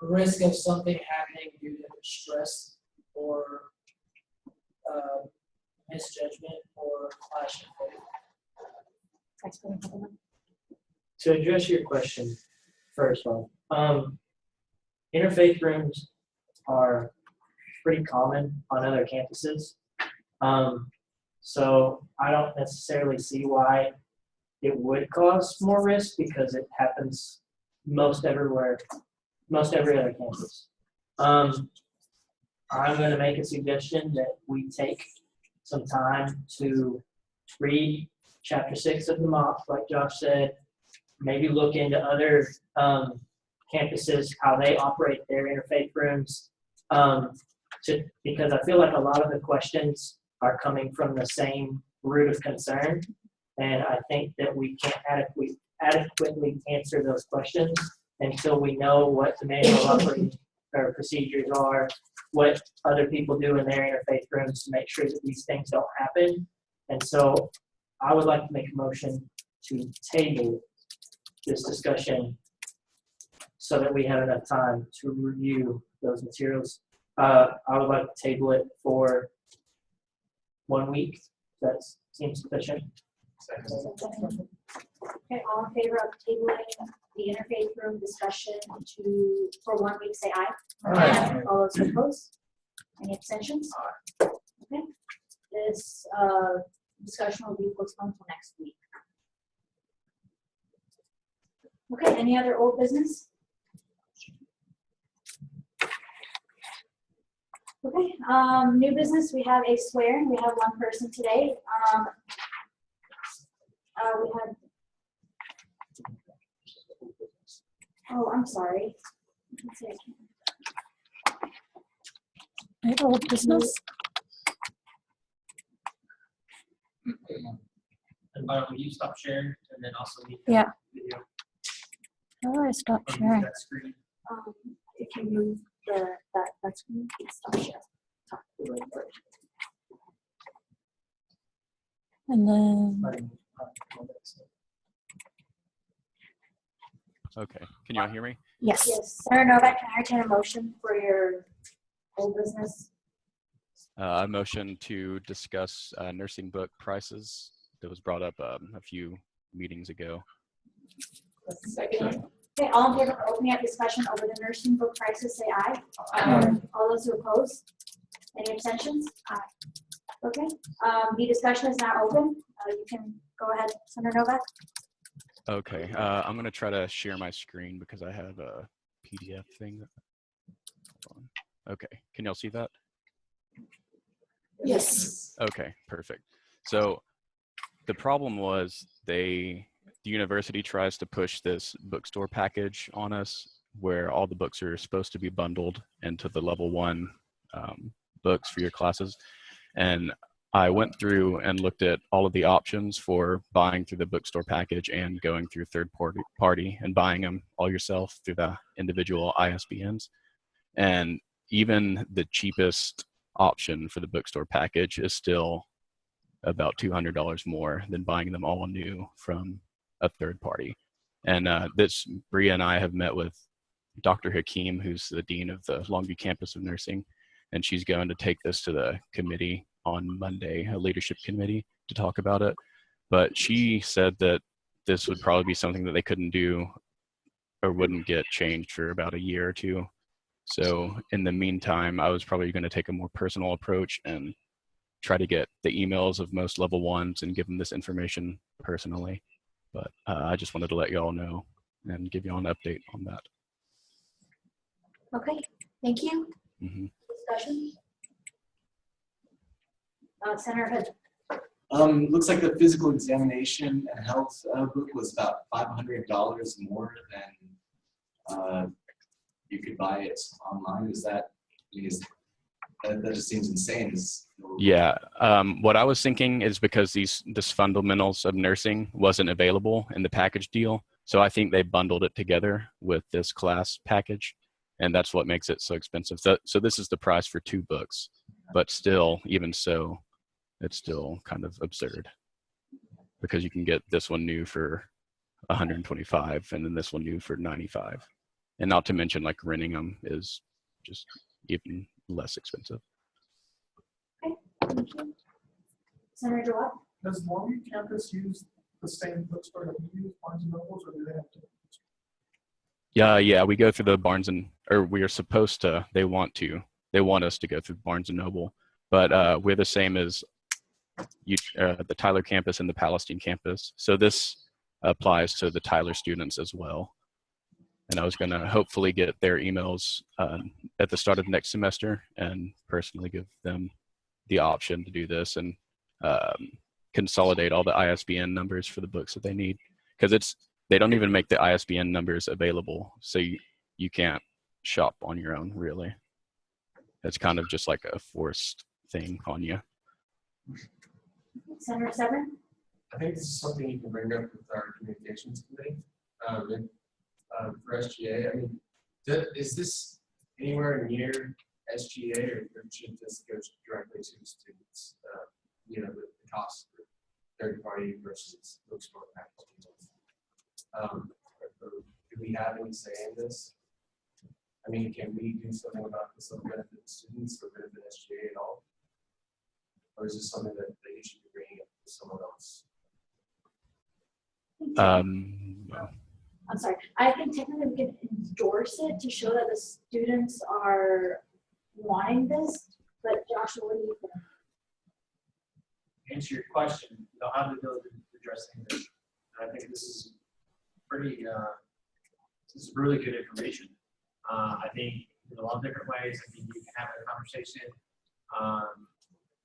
risk of something happening due to stress or misjudgment or clash of faith? To address your question, first one, interfaith rooms are pretty common on other campuses. So I don't necessarily see why it would cause more risk because it happens most everywhere, most every other campus. I'm going to make a suggestion that we take some time to read chapter 6 of the MOP, like Josh said, maybe look into other campuses, how they operate their interfaith rooms, because I feel like a lot of the questions are coming from the same root of concern, and I think that we can't adequately answer those questions until we know what the manual operating or procedures are, what other people do in their interfaith rooms to make sure that these things don't happen. And so I would like to make a motion to table this discussion so that we have enough time to review those materials. I would like to table it for 1 week. That seems sufficient. Okay, all in favor of tabling the interfaith room discussion for 1 week, say aye. Aye. All those opposed? Any abstentions? Okay, this discussion will be postponed until next week. Okay, any other old business? Okay, new business, we have a swearing. We have one person today. We had, oh, I'm sorry. Let's see, I have old business. And by the way, you stop sharing and then also leave Yeah. the video. How do I stop Or move sharing? that screen. if you move that screen, it's stop share. Talk to you later. And then Okay, can you all hear me? yes. Yes, Senator Novak, can I entertain a motion for your old business? I motion to discuss nursing book prices that was brought up a few meetings ago. Okay, all in favor of opening up discussion over the nursing book prices, say aye. Aye. All those who oppose? Any abstentions? Aye. Okay, the discussion is now open. You can go ahead, Senator Novak. Okay, I'm going to try to share my screen because I have PDF thing. Hold on. Okay, can y'all see that? Yes. Okay, perfect. So the problem was the university tries to push this bookstore package on us where all the books are supposed to be bundled into the level 1 books for your classes. And I went through and looked at all of the options for buying through the bookstore package and going through third party and buying them all yourself through the individual ISBNs. And even the cheapest option for the bookstore package is still about $200 more than buying them all new from a third party. And Bria and I have met with Dr. Hakeem, who's the dean of the Longview campus of nursing, and she's going to take this to the committee on Monday, a leadership committee, to talk about it. But she said that this would probably be something that they couldn't do or wouldn't get changed for about a year or two. So in the meantime, I was probably going to take a more personal approach and try to get the emails of most level 1s and give them this information personally. But I just wanted to let you all know and give you all an update on that. Okay, thank you. Mm-hmm. Discussion? Senator Hood. Looks like the physical examination and health book was about $500 more than you could buy it online. Is that, that just seems insane. Yeah, what I was thinking is because this fundamentals of nursing wasn't available in the package deal. So I think they bundled it together with this class package, and that's what makes it so expensive. So this is the price for 2 books, but still, even so, it's still kind of absurd because you can get this one new for $125 and then this one new for $95. And not to mention, like, renting them is just even less expensive. Okay, thank you. Senator Joab? Does Longview campus use the same bookstore that we use, Barnes and Nobles, or do they have to? Yeah, we go through the we are supposed to, they want us to go through Barnes and Noble, but we're the same as the Tyler campus and the Palestine campus. So this applies to the Tyler students as well. And I was going to hopefully get their emails at the start of next semester and personally give them the option to do this and consolidate all the ISBN numbers for the books that they need. Because they don't even make the ISBN numbers available, so you can't shop on your own, really. It's kind of just like a forced thing on you. Senator Severin? I think this is something you can bring up with our communications committee. For SGA, I mean, is this anywhere near SGA, or should this go directly to the students? The cost for third party versus bookstore package deals. Do we have any say in this? I mean, can we do something about this that will benefit the students or benefit SGA at all? Or is this something that you should be bringing up to someone else? I'm sorry. I think technically we can endorse it to show that the students are wanting this, but Joshua, what do you think? Answer your question, they'll have the ability to address English. And I think this is this is really good information. I think in a lot of different ways, I think you can have a conversation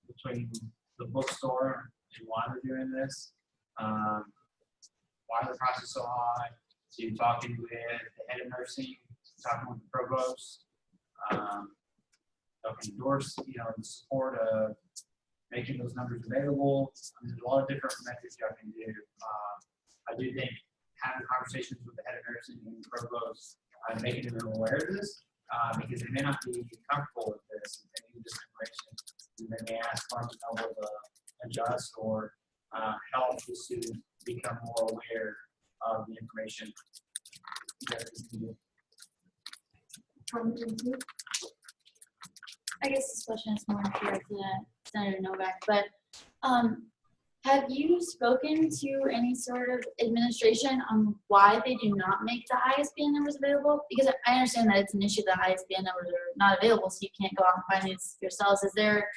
between the bookstore and why they're doing this, why the price is so high. So you're talking with the head of nursing, talking with the provost, they'll endorse, the support of making those numbers available. I mean, there's a lot of different methods you can do. I do think having conversations with the head of nursing and the provost, making them aware of this, because they may not be comfortable with this, and they need this information, and they may ask Barnes and Noble to adjust or help the students become more aware of the information. I guess this question is more directed to Senator Novak, but have you spoken to any sort of administration on why they do not make the ISBN numbers available? Because I understand that it's an issue that ISBN numbers are not available, so you can't go out and find these yourselves. Is there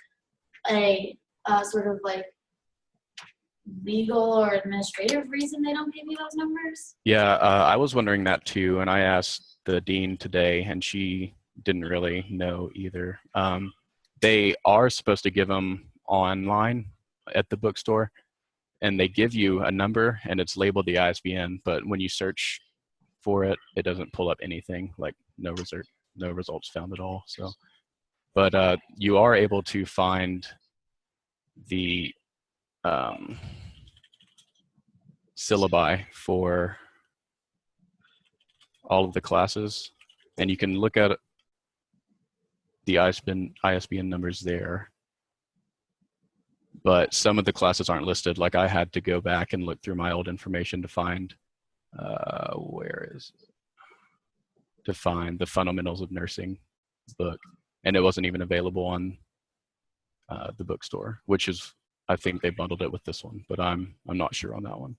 a sort of like legal or administrative reason they don't give you those numbers? Yeah, I was wondering that too, and I asked the dean today, and she didn't really know either. They are supposed to give them online at the bookstore, and they give you a number and it's labeled the ISBN, but when you search for it, it doesn't pull up anything, like no results found at all. So, but you are able to find the syllabi for all of the classes, and you can look at the ISBN numbers there. But some of the classes aren't listed. Like I had to go back and look through my old information to find to find the Fundamentals of Nursing book, and it wasn't even available on the bookstore, which is, I think they bundled it with this one, but I'm not sure on that one.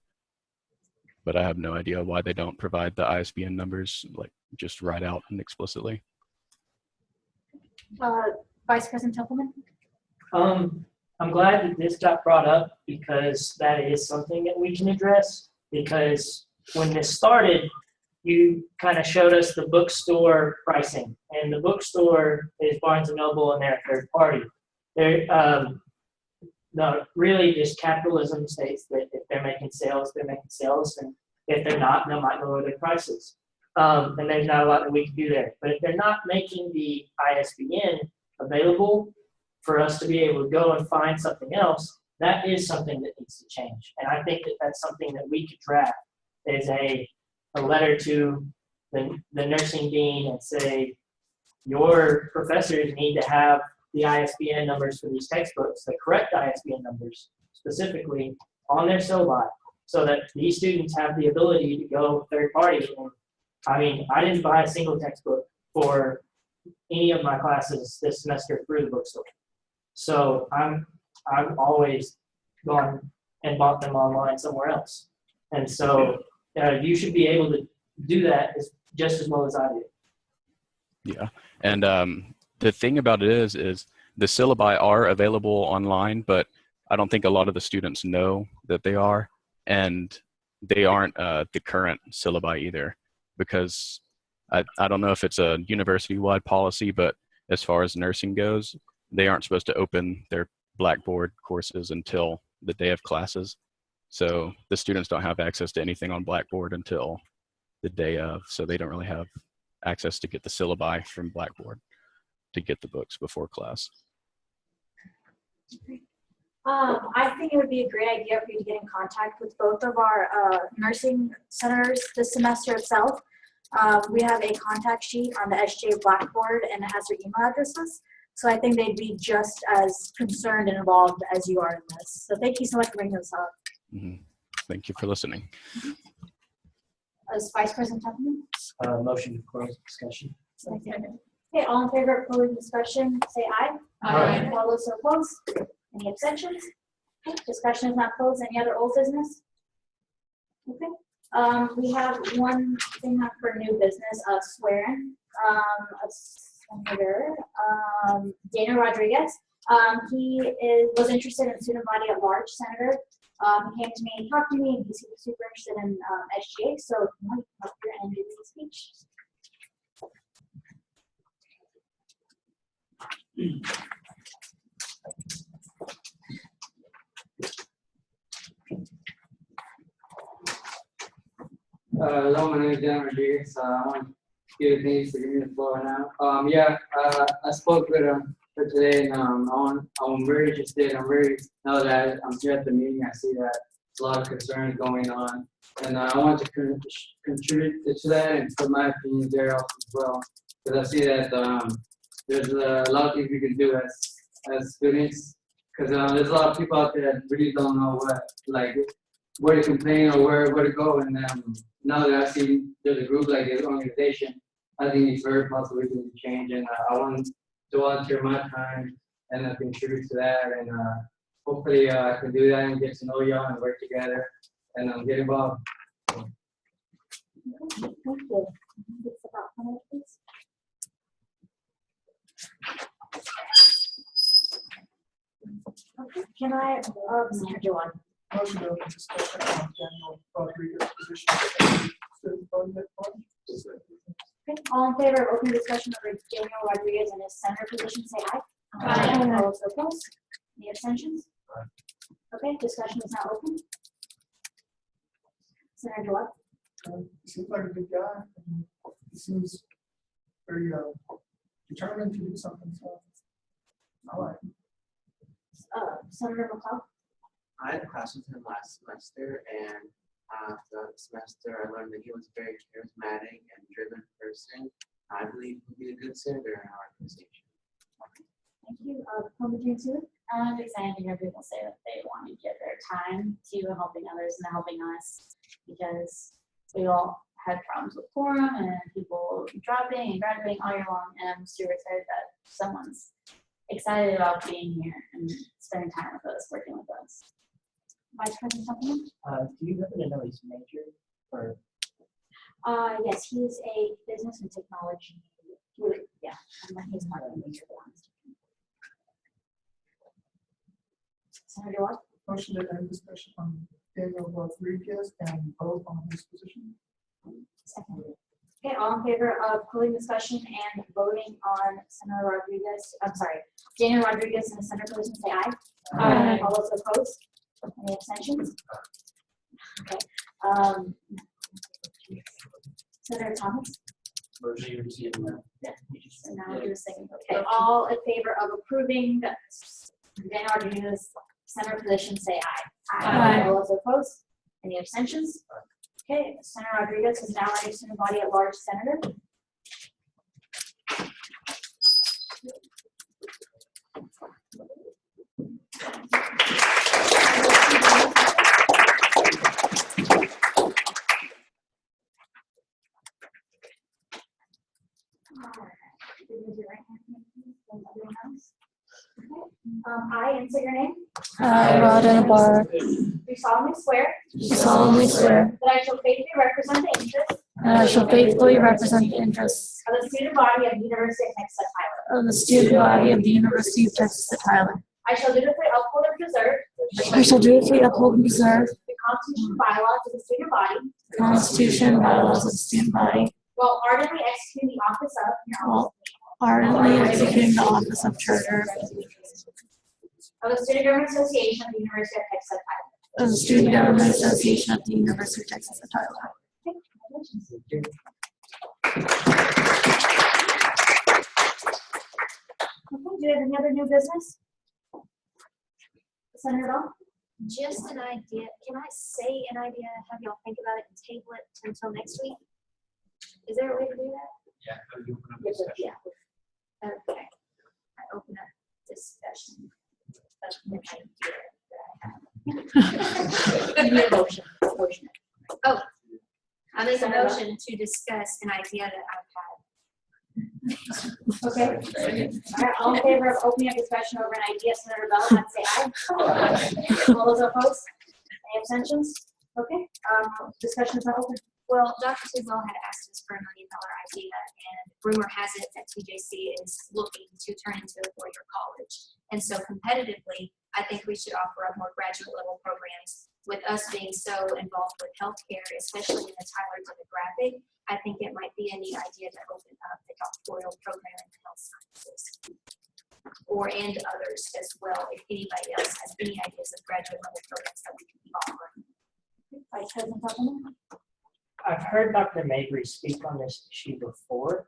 But I have no idea why they don't provide the ISBN numbers, like just right out and explicitly. Vice President Templeman? I'm glad that this got brought up because that is something that we can address. Because when this started, you kind of showed us the bookstore pricing, and the bookstore is Barnes and Noble, and they're a third party. They're no, really just capitalism states that if they're making sales, they're making sales, and if they're not, they might lower their prices. And there's not a lot that we can do there. But if they're not making the ISBN available for us to be able to go and find something else, that is something that needs to change. And I think that that's something that we could draft as a letter to the nursing dean and say, your professors need to have the ISBN numbers for these textbooks, the correct ISBN numbers specifically on their syllabi, so that these students have the ability to go third party. And I mean, I didn't buy a single textbook for any of my classes this semester through the bookstore. So I've always gone and bought them online somewhere else. And so you should be able to do that just as well as I do. Yeah, and the thing about it is the syllabi are available online, but I don't think a lot of the students know that they are, and they aren't the current syllabi either, because I don't know if it's a university-wide policy, but as far as nursing goes, they aren't supposed to open their Blackboard courses until the day of classes. So the students don't have access to anything on Blackboard until the day of, so they don't really have access to get the syllabi from Blackboard to get the books before class. I think it would be a great idea for you to get in contact with both of our nursing centers this semester itself. We have a contact sheet on the SGA Blackboard, and it has their email addresses. So I think they'd be just as concerned and involved as you are in this. So thank you so much for bringing this up. Mm-hmm. Thank you for listening. As Vice President Tuffman? Motion to close discussion. Okay, all in favor of closing discussion, say aye. Aye. All those opposed? Any abstentions? Okay, discussion is not closed. Any other old business? Okay. We have one thing up for new business, swearing. A senator, Dana Rodriguez. He was interested in student body at large, senator. He came to me and talked to me, and he's super interested in SGA. So if you want to come up here and give me a speech. Hello, my name is Dan Rodriguez. I want to give thanks for giving me the floor now. I spoke with him for today, and I'm very interested. Now that I'm here at the meeting, I see that a lot of concerns going on, and I want to contribute to that and put my opinion there also as well, because I see that there's a lot of things we can do as students, because there's a lot of people out there that really don't know where to complain or where to go, and now that I see there's a group like this organization, I think it's very possible we can change, and I want to volunteer my time and contribute to that, and hopefully I can do that and get to know y'all and work together and get involved. Thank you. It's about 1 minute, please. Okay, can I, Mr. Joan? Motion to open discussion on Daniel Rodriguez position. Student body at large. Okay, Okay, all in favor of open discussion over Daniel Rodriguez and his center position, say aye. Aye. All those opposed? Any abstentions? Okay, discussion is now open. Senator Gillette? He seems like a good guy. He seems very determined to do something, so I like him. Senator McCall? I had a class with him last semester, and throughout the semester, I learned that he was a very charismatic and driven person. I believe he'll be a good senator in our organization. Thank you. Homer James Hewitt? I'm excited to hear people say that they want to give their time to helping others and helping us, because we all had problems with quorum and people dropping and graduating all year long, and I'm super excited that someone's excited about being here and spending time with us, working with us. Vice President Tumpman? Do you happen to know his major? Or Yes, he is a business and technology. Yeah, he's not a major. Senator Watt? Motion to end discussion on Daniel Rodriguez and vote on his position. Second. Okay, all in favor of closing discussion and voting on Senator Rodriguez, I'm sorry, Daniel Rodriguez and the Senator position, say aye. Aye. All those opposed? Any abstentions? Okay. Senator Thomas? Motion to receive. So now we'll do a second. Okay, all in favor of approving the Daniel Rodriguez Senator position, say aye. Aye. All those opposed? Any abstentions? Okay, Senator Rodriguez is now a student body at large senator. I, and say your name. I, Rhoda Barr, Do solemnly swear. do solemnly swear That I shall faithfully represent the interests. that I shall faithfully represent the interests Of the student body of the University of Texas at Tyler. of the student body of the University of Texas at Tyler. I shall dutifully uphold and preserve. I shall dutifully uphold and preserve The Constitution and bylaws of the student body. the Constitution and bylaws of the student body While ardently executing the office of. while ardently executing the office of Treasurer Of the Student Government Association of the University of Texas at Tyler. of the Student Government Association of the University of Texas at Tyler. Okay, do you have any other new business? Senator Bell? Just an idea. Can I say an idea, have y'all think about it and table it until next week? Is there a way to do that? Yeah, you open up discussion. Yeah. Okay. I open up discussion. Need a motion. Motion. Oh, I make a Senator Bell? motion to discuss an idea that I've had. Okay. All right, all in favor of opening a discussion over an idea, Senator Bell, I'd say aye. All those opposed? Any abstentions? Okay, discussion is now open. Well, Dr. Tidwell had asked us for $1 million idea, and rumor has it that TJC is looking to turn into a four-year college. And so competitively, I think we should offer up more graduate level programs. With us being so involved with healthcare, especially in the Tyler demographic, I think it might be a neat idea to open up the doctoral program in health sciences. And others as well, if anybody else has any ideas of graduate level programs that we can be offering. Vice President Tumpman? I've heard Dr. Mabry speak on this issue before,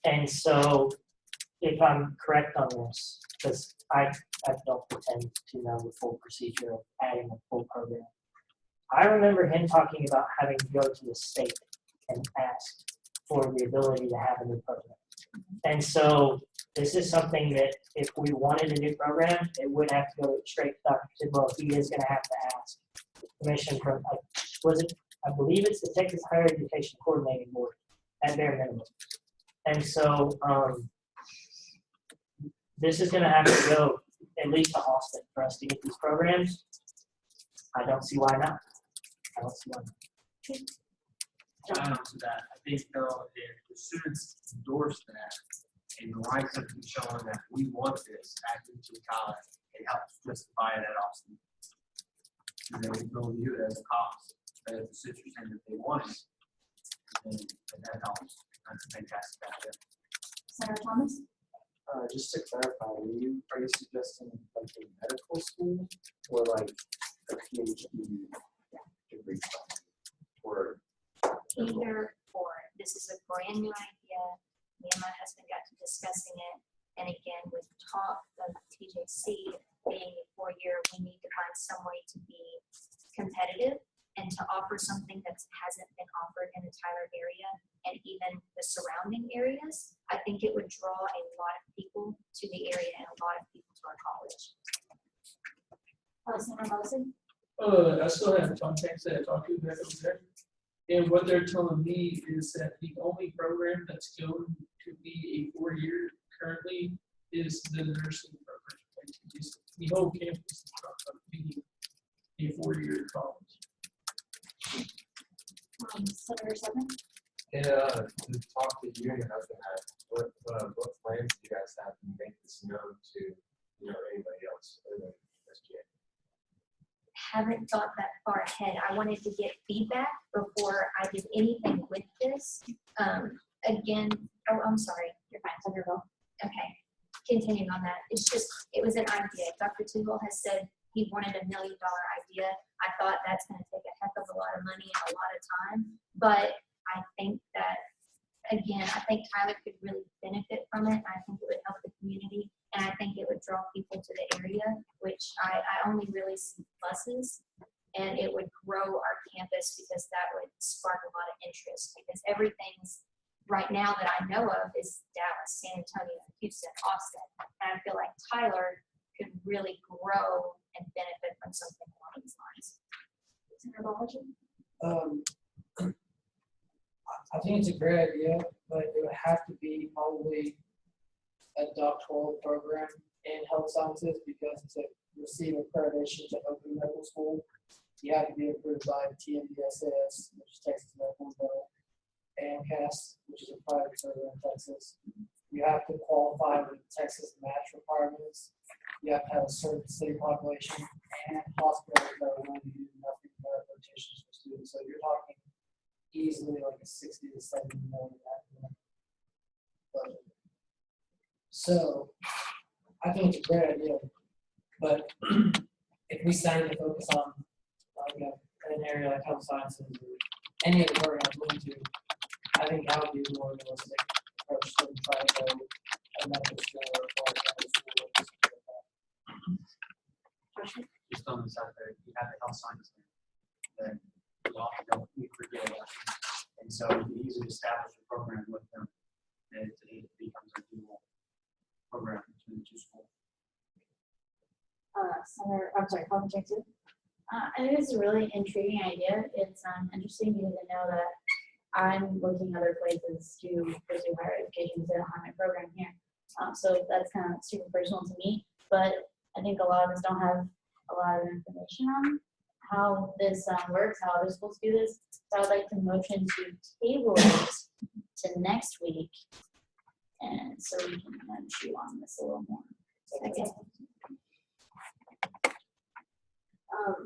and so if I'm correct on this, because I don't pretend to know the full procedure of adding a full program. I remember him talking about having to go to the state and ask for the ability to have a new program. And so this is something that if we wanted a new program, it would have to go straight to Dr. Tidwell. He is going to have to ask permission from, I believe it's the Texas Higher Education Coordinating Board at bare minimum. And so this is going to have to go at least to Austin for us to get these programs. I don't see why not. I don't see why not. Add on to that, I think though, if the students endorse that and the lines have been showing that we want this act into the college, it helps justify it at Austin. And then we don't view it as a cost. But if the students are saying that they want it, then that helps. That's a fantastic idea. Senator Thomas? Just to clarify, are you suggesting like a medical school or like a PhD degree or Either or. This is a brand new idea. Me and my husband got to discussing it. And again, with talk of TJC being a 4-year, we need to find some way to be competitive and to offer something that hasn't been offered in the Tyler area and even the surrounding areas. I think it would draw a lot of people to the area and a lot of people to our college. Senator Mosley? I still have contacts that I talked to back over there. And what they're telling me is that the only program that's going to be a 4-year currently is the nursing program. Like, the whole campus is going to be a 4-year college. Senator Sutton? And to talk to you and your husband, what plans do you guys have to make this known to anybody else other than SGA? Haven't thought that far ahead. I wanted to get feedback before I did anything with this. Again, I'm sorry, you're fine, Senator Bill. Okay, continuing on that, it was an idea. Dr. Tugel has said he wanted $1 million idea. I thought that's going to take a heck of a lot of money and a lot of time, but I think that, again, I think Tyler could really benefit from it. I think it would help the community, and I think it would draw people to the area, which I only really see pluses, and it would grow our campus because that would spark a lot of interest, because everything's right now that I know of is Dallas, San Antonio, Houston, Austin, and I feel like Tyler could really grow and benefit from something along these lines. Senator Baldwin? I think it's a great idea, but it would have to be probably a doctoral program in health sciences, because to receive accreditation to open medical school, you have to be approved by TMDSS, which is Texas Medical Bill, and CAS, which is a private server in Texas. You have to qualify with Texas match requirements. You have to have a certain city population and hospitals that are willing to do nothing but rotations for students. So you're talking easily like a 60 to 70 million budget. So I think it's a great idea, but if we decide to focus on like an area like health sciences or any of the programs we need to, I think that would be a more realistic approach to try to go a medical school or a medical school or something like that. Just on the side there, you have the health science there, then we often don't, we forget it. And so you easily establish a program with them, and it becomes a dual program between the two schools. Alderman Jackson. I think it's a really intriguing idea. It's interesting because I know that I'm looking other places to pursue higher education because I don't have my program here. So that's kind of super personal to me. But I think a lot of us don't have a lot of information on how this works, how other schools do this. So I would like to motion to table it to next week, and so we can chew on this a little more. Okay.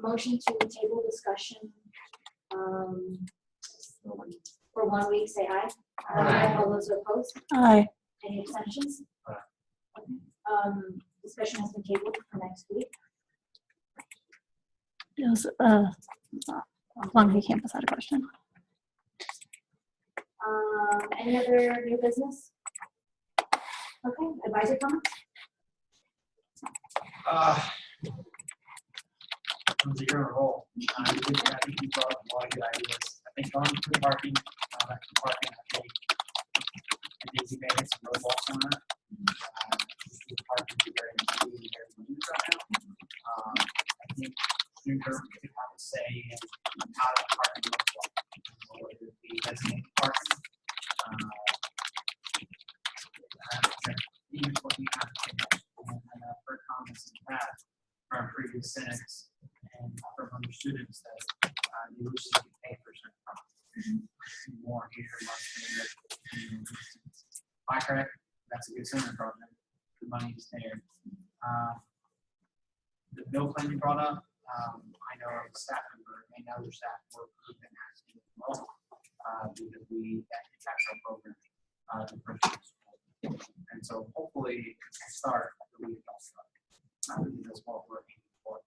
Motion to table discussion for 1 week, say aye. Aye. All those opposed? Aye. Any abstentions? Aye. Okay. Discussion has been tabled for next week. Yes, Longview campus had a question. Any other new business? Okay, advisory comments? You're on a roll. I think you brought up a lot of good ideas. I think on the parking, I think you made some roadblocks on that. The parking is very important right now. I think student government could have a say in how the parking looks like. Whether it be designated parking, even looking at and I've heard comments in the past from previous senates and from other students that you wish to get paid for certain problems. More here, less there. Am I correct? That's a good center program. The money is there. The bill plan you brought up, I know a staff member and other staff work have been asking as well, because we that impacts our program. to purchase. And so hopefully start the week I'll start. I think that's what we're aiming for.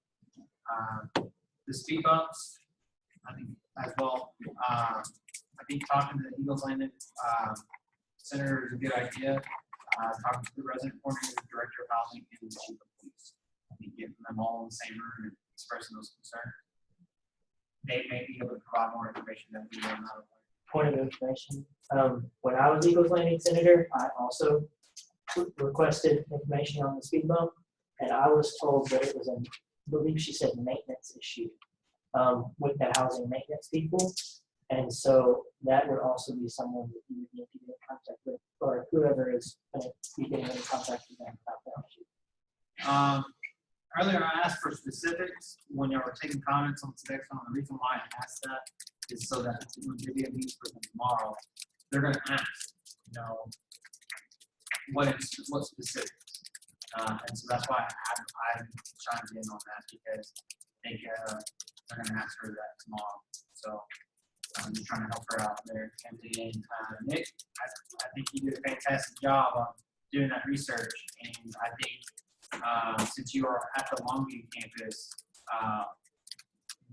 The speed bumps, I think as well. I think talking to the Eagles Landing Senator is a good idea. Talking to the resident coordinator, director of housing, and the chief of police. I think getting them all in the same room and expressing those concerns. They may be able to provide more information than we are not aware. Point of information. When I was Eagles Landing Senator, I also requested information on the speed bump, and I was told that it was I believe she said maintenance issue with the housing maintenance people. And so that would also be someone that you would need to get in contact with, or whoever is going to be getting in contact with them about that issue. Earlier, I asked for specifics when you were taking comments on the next one. The reason why I asked that is so that when we get meetings for them tomorrow, they're going to ask, you know, what specifics. And so that's why I'm trying to get in on that, because I think they're going to ask her that tomorrow. So I'm just trying to help her out there. And then Nick, I think you did a fantastic job on doing that research, and I think since you are at the Longview campus,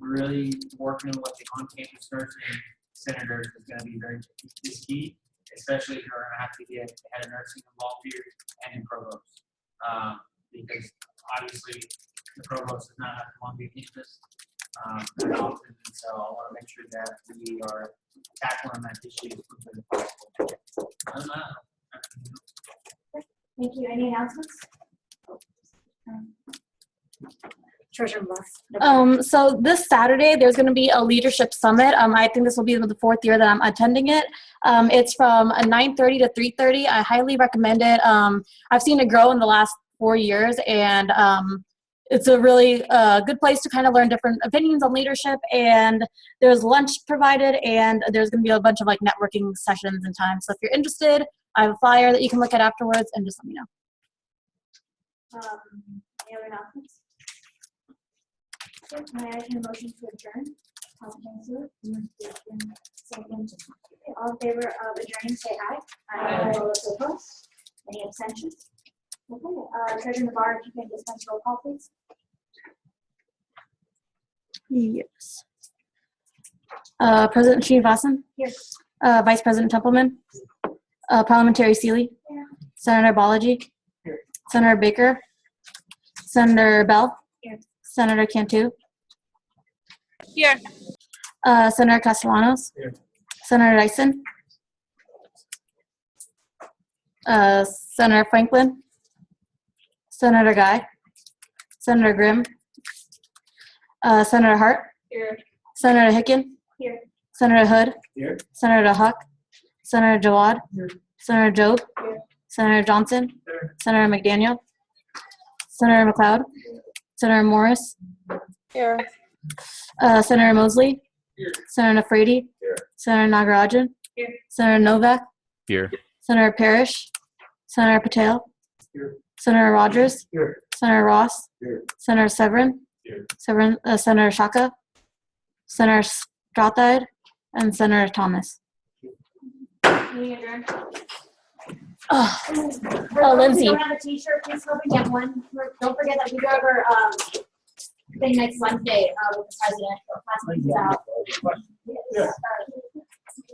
really working with the on-campus nursing senators is going to be very key, especially if you're going to have to get the head of nursing in Longview and in Provost, because obviously the Provost is not at the Longview campus very often, and so I want to make sure that we are tackling that issue as quickly as possible. Thank you. Any announcements? Treasurer Moss. So this Saturday, there's going to be a leadership summit. I think this will be the 4th year that I'm attending it. It's from 9:30 to 3:30. I highly recommend it. I've seen it grow in the last 4 years, and it's a really good place to kind of learn different opinions on leadership. And there's lunch provided, and there's going to be a bunch of like networking sessions and time. So if you're interested, I have a flyer that you can look at afterwards, and just let me know. Any other announcements? Okay, may I have a motion to adjourn? Second. Okay, all in favor of adjourning, say aye. Aye. All those opposed? Any abstentions? Okay, Treasurer Navarro, if you can dispense roll call, please. Yes. President Srinivasan? Here. Vice President Templeman? Parliamentary Seeley? Here. Senator Balaji? Here. Senator Baker? Senator Bell? Here. Senator Cantu? Here. Senator Castellanos? Here. Senator Dyson? Senator Franklin? Senator Guy? Senator Grimm? Senator Hart? Here. Senator Hicken? Here. Senator Hood? Here. Senator Huck? Senator Jawad? Here. Senator Jobe? Here. Senator Johnson? Here. Senator McDaniel? Senator McLeod? Senator Morris? Here. Senator Mosley? Here. Senator Frady? Here. Senator Nagarajan? Here. Senator Novak? Here. Senator Parrish? Senator Patel? Here. Senator Rogers? Here. Senator Ross? Here. Senator Severin? Here. Senator Shaka? Senator Strathide? And Senator Thomas. Meeting adjourned. Oh, Lindsay. If you don't have a t-shirt, please help me get one. Don't forget that we go over thing next Wednesday with the president. Or passing these out. Yes.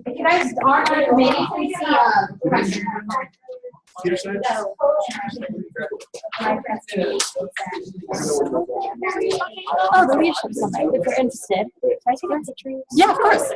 If you guys aren't on a committee, please see pressure. Oh, the leadership summit, if you're interested. Yeah, of course.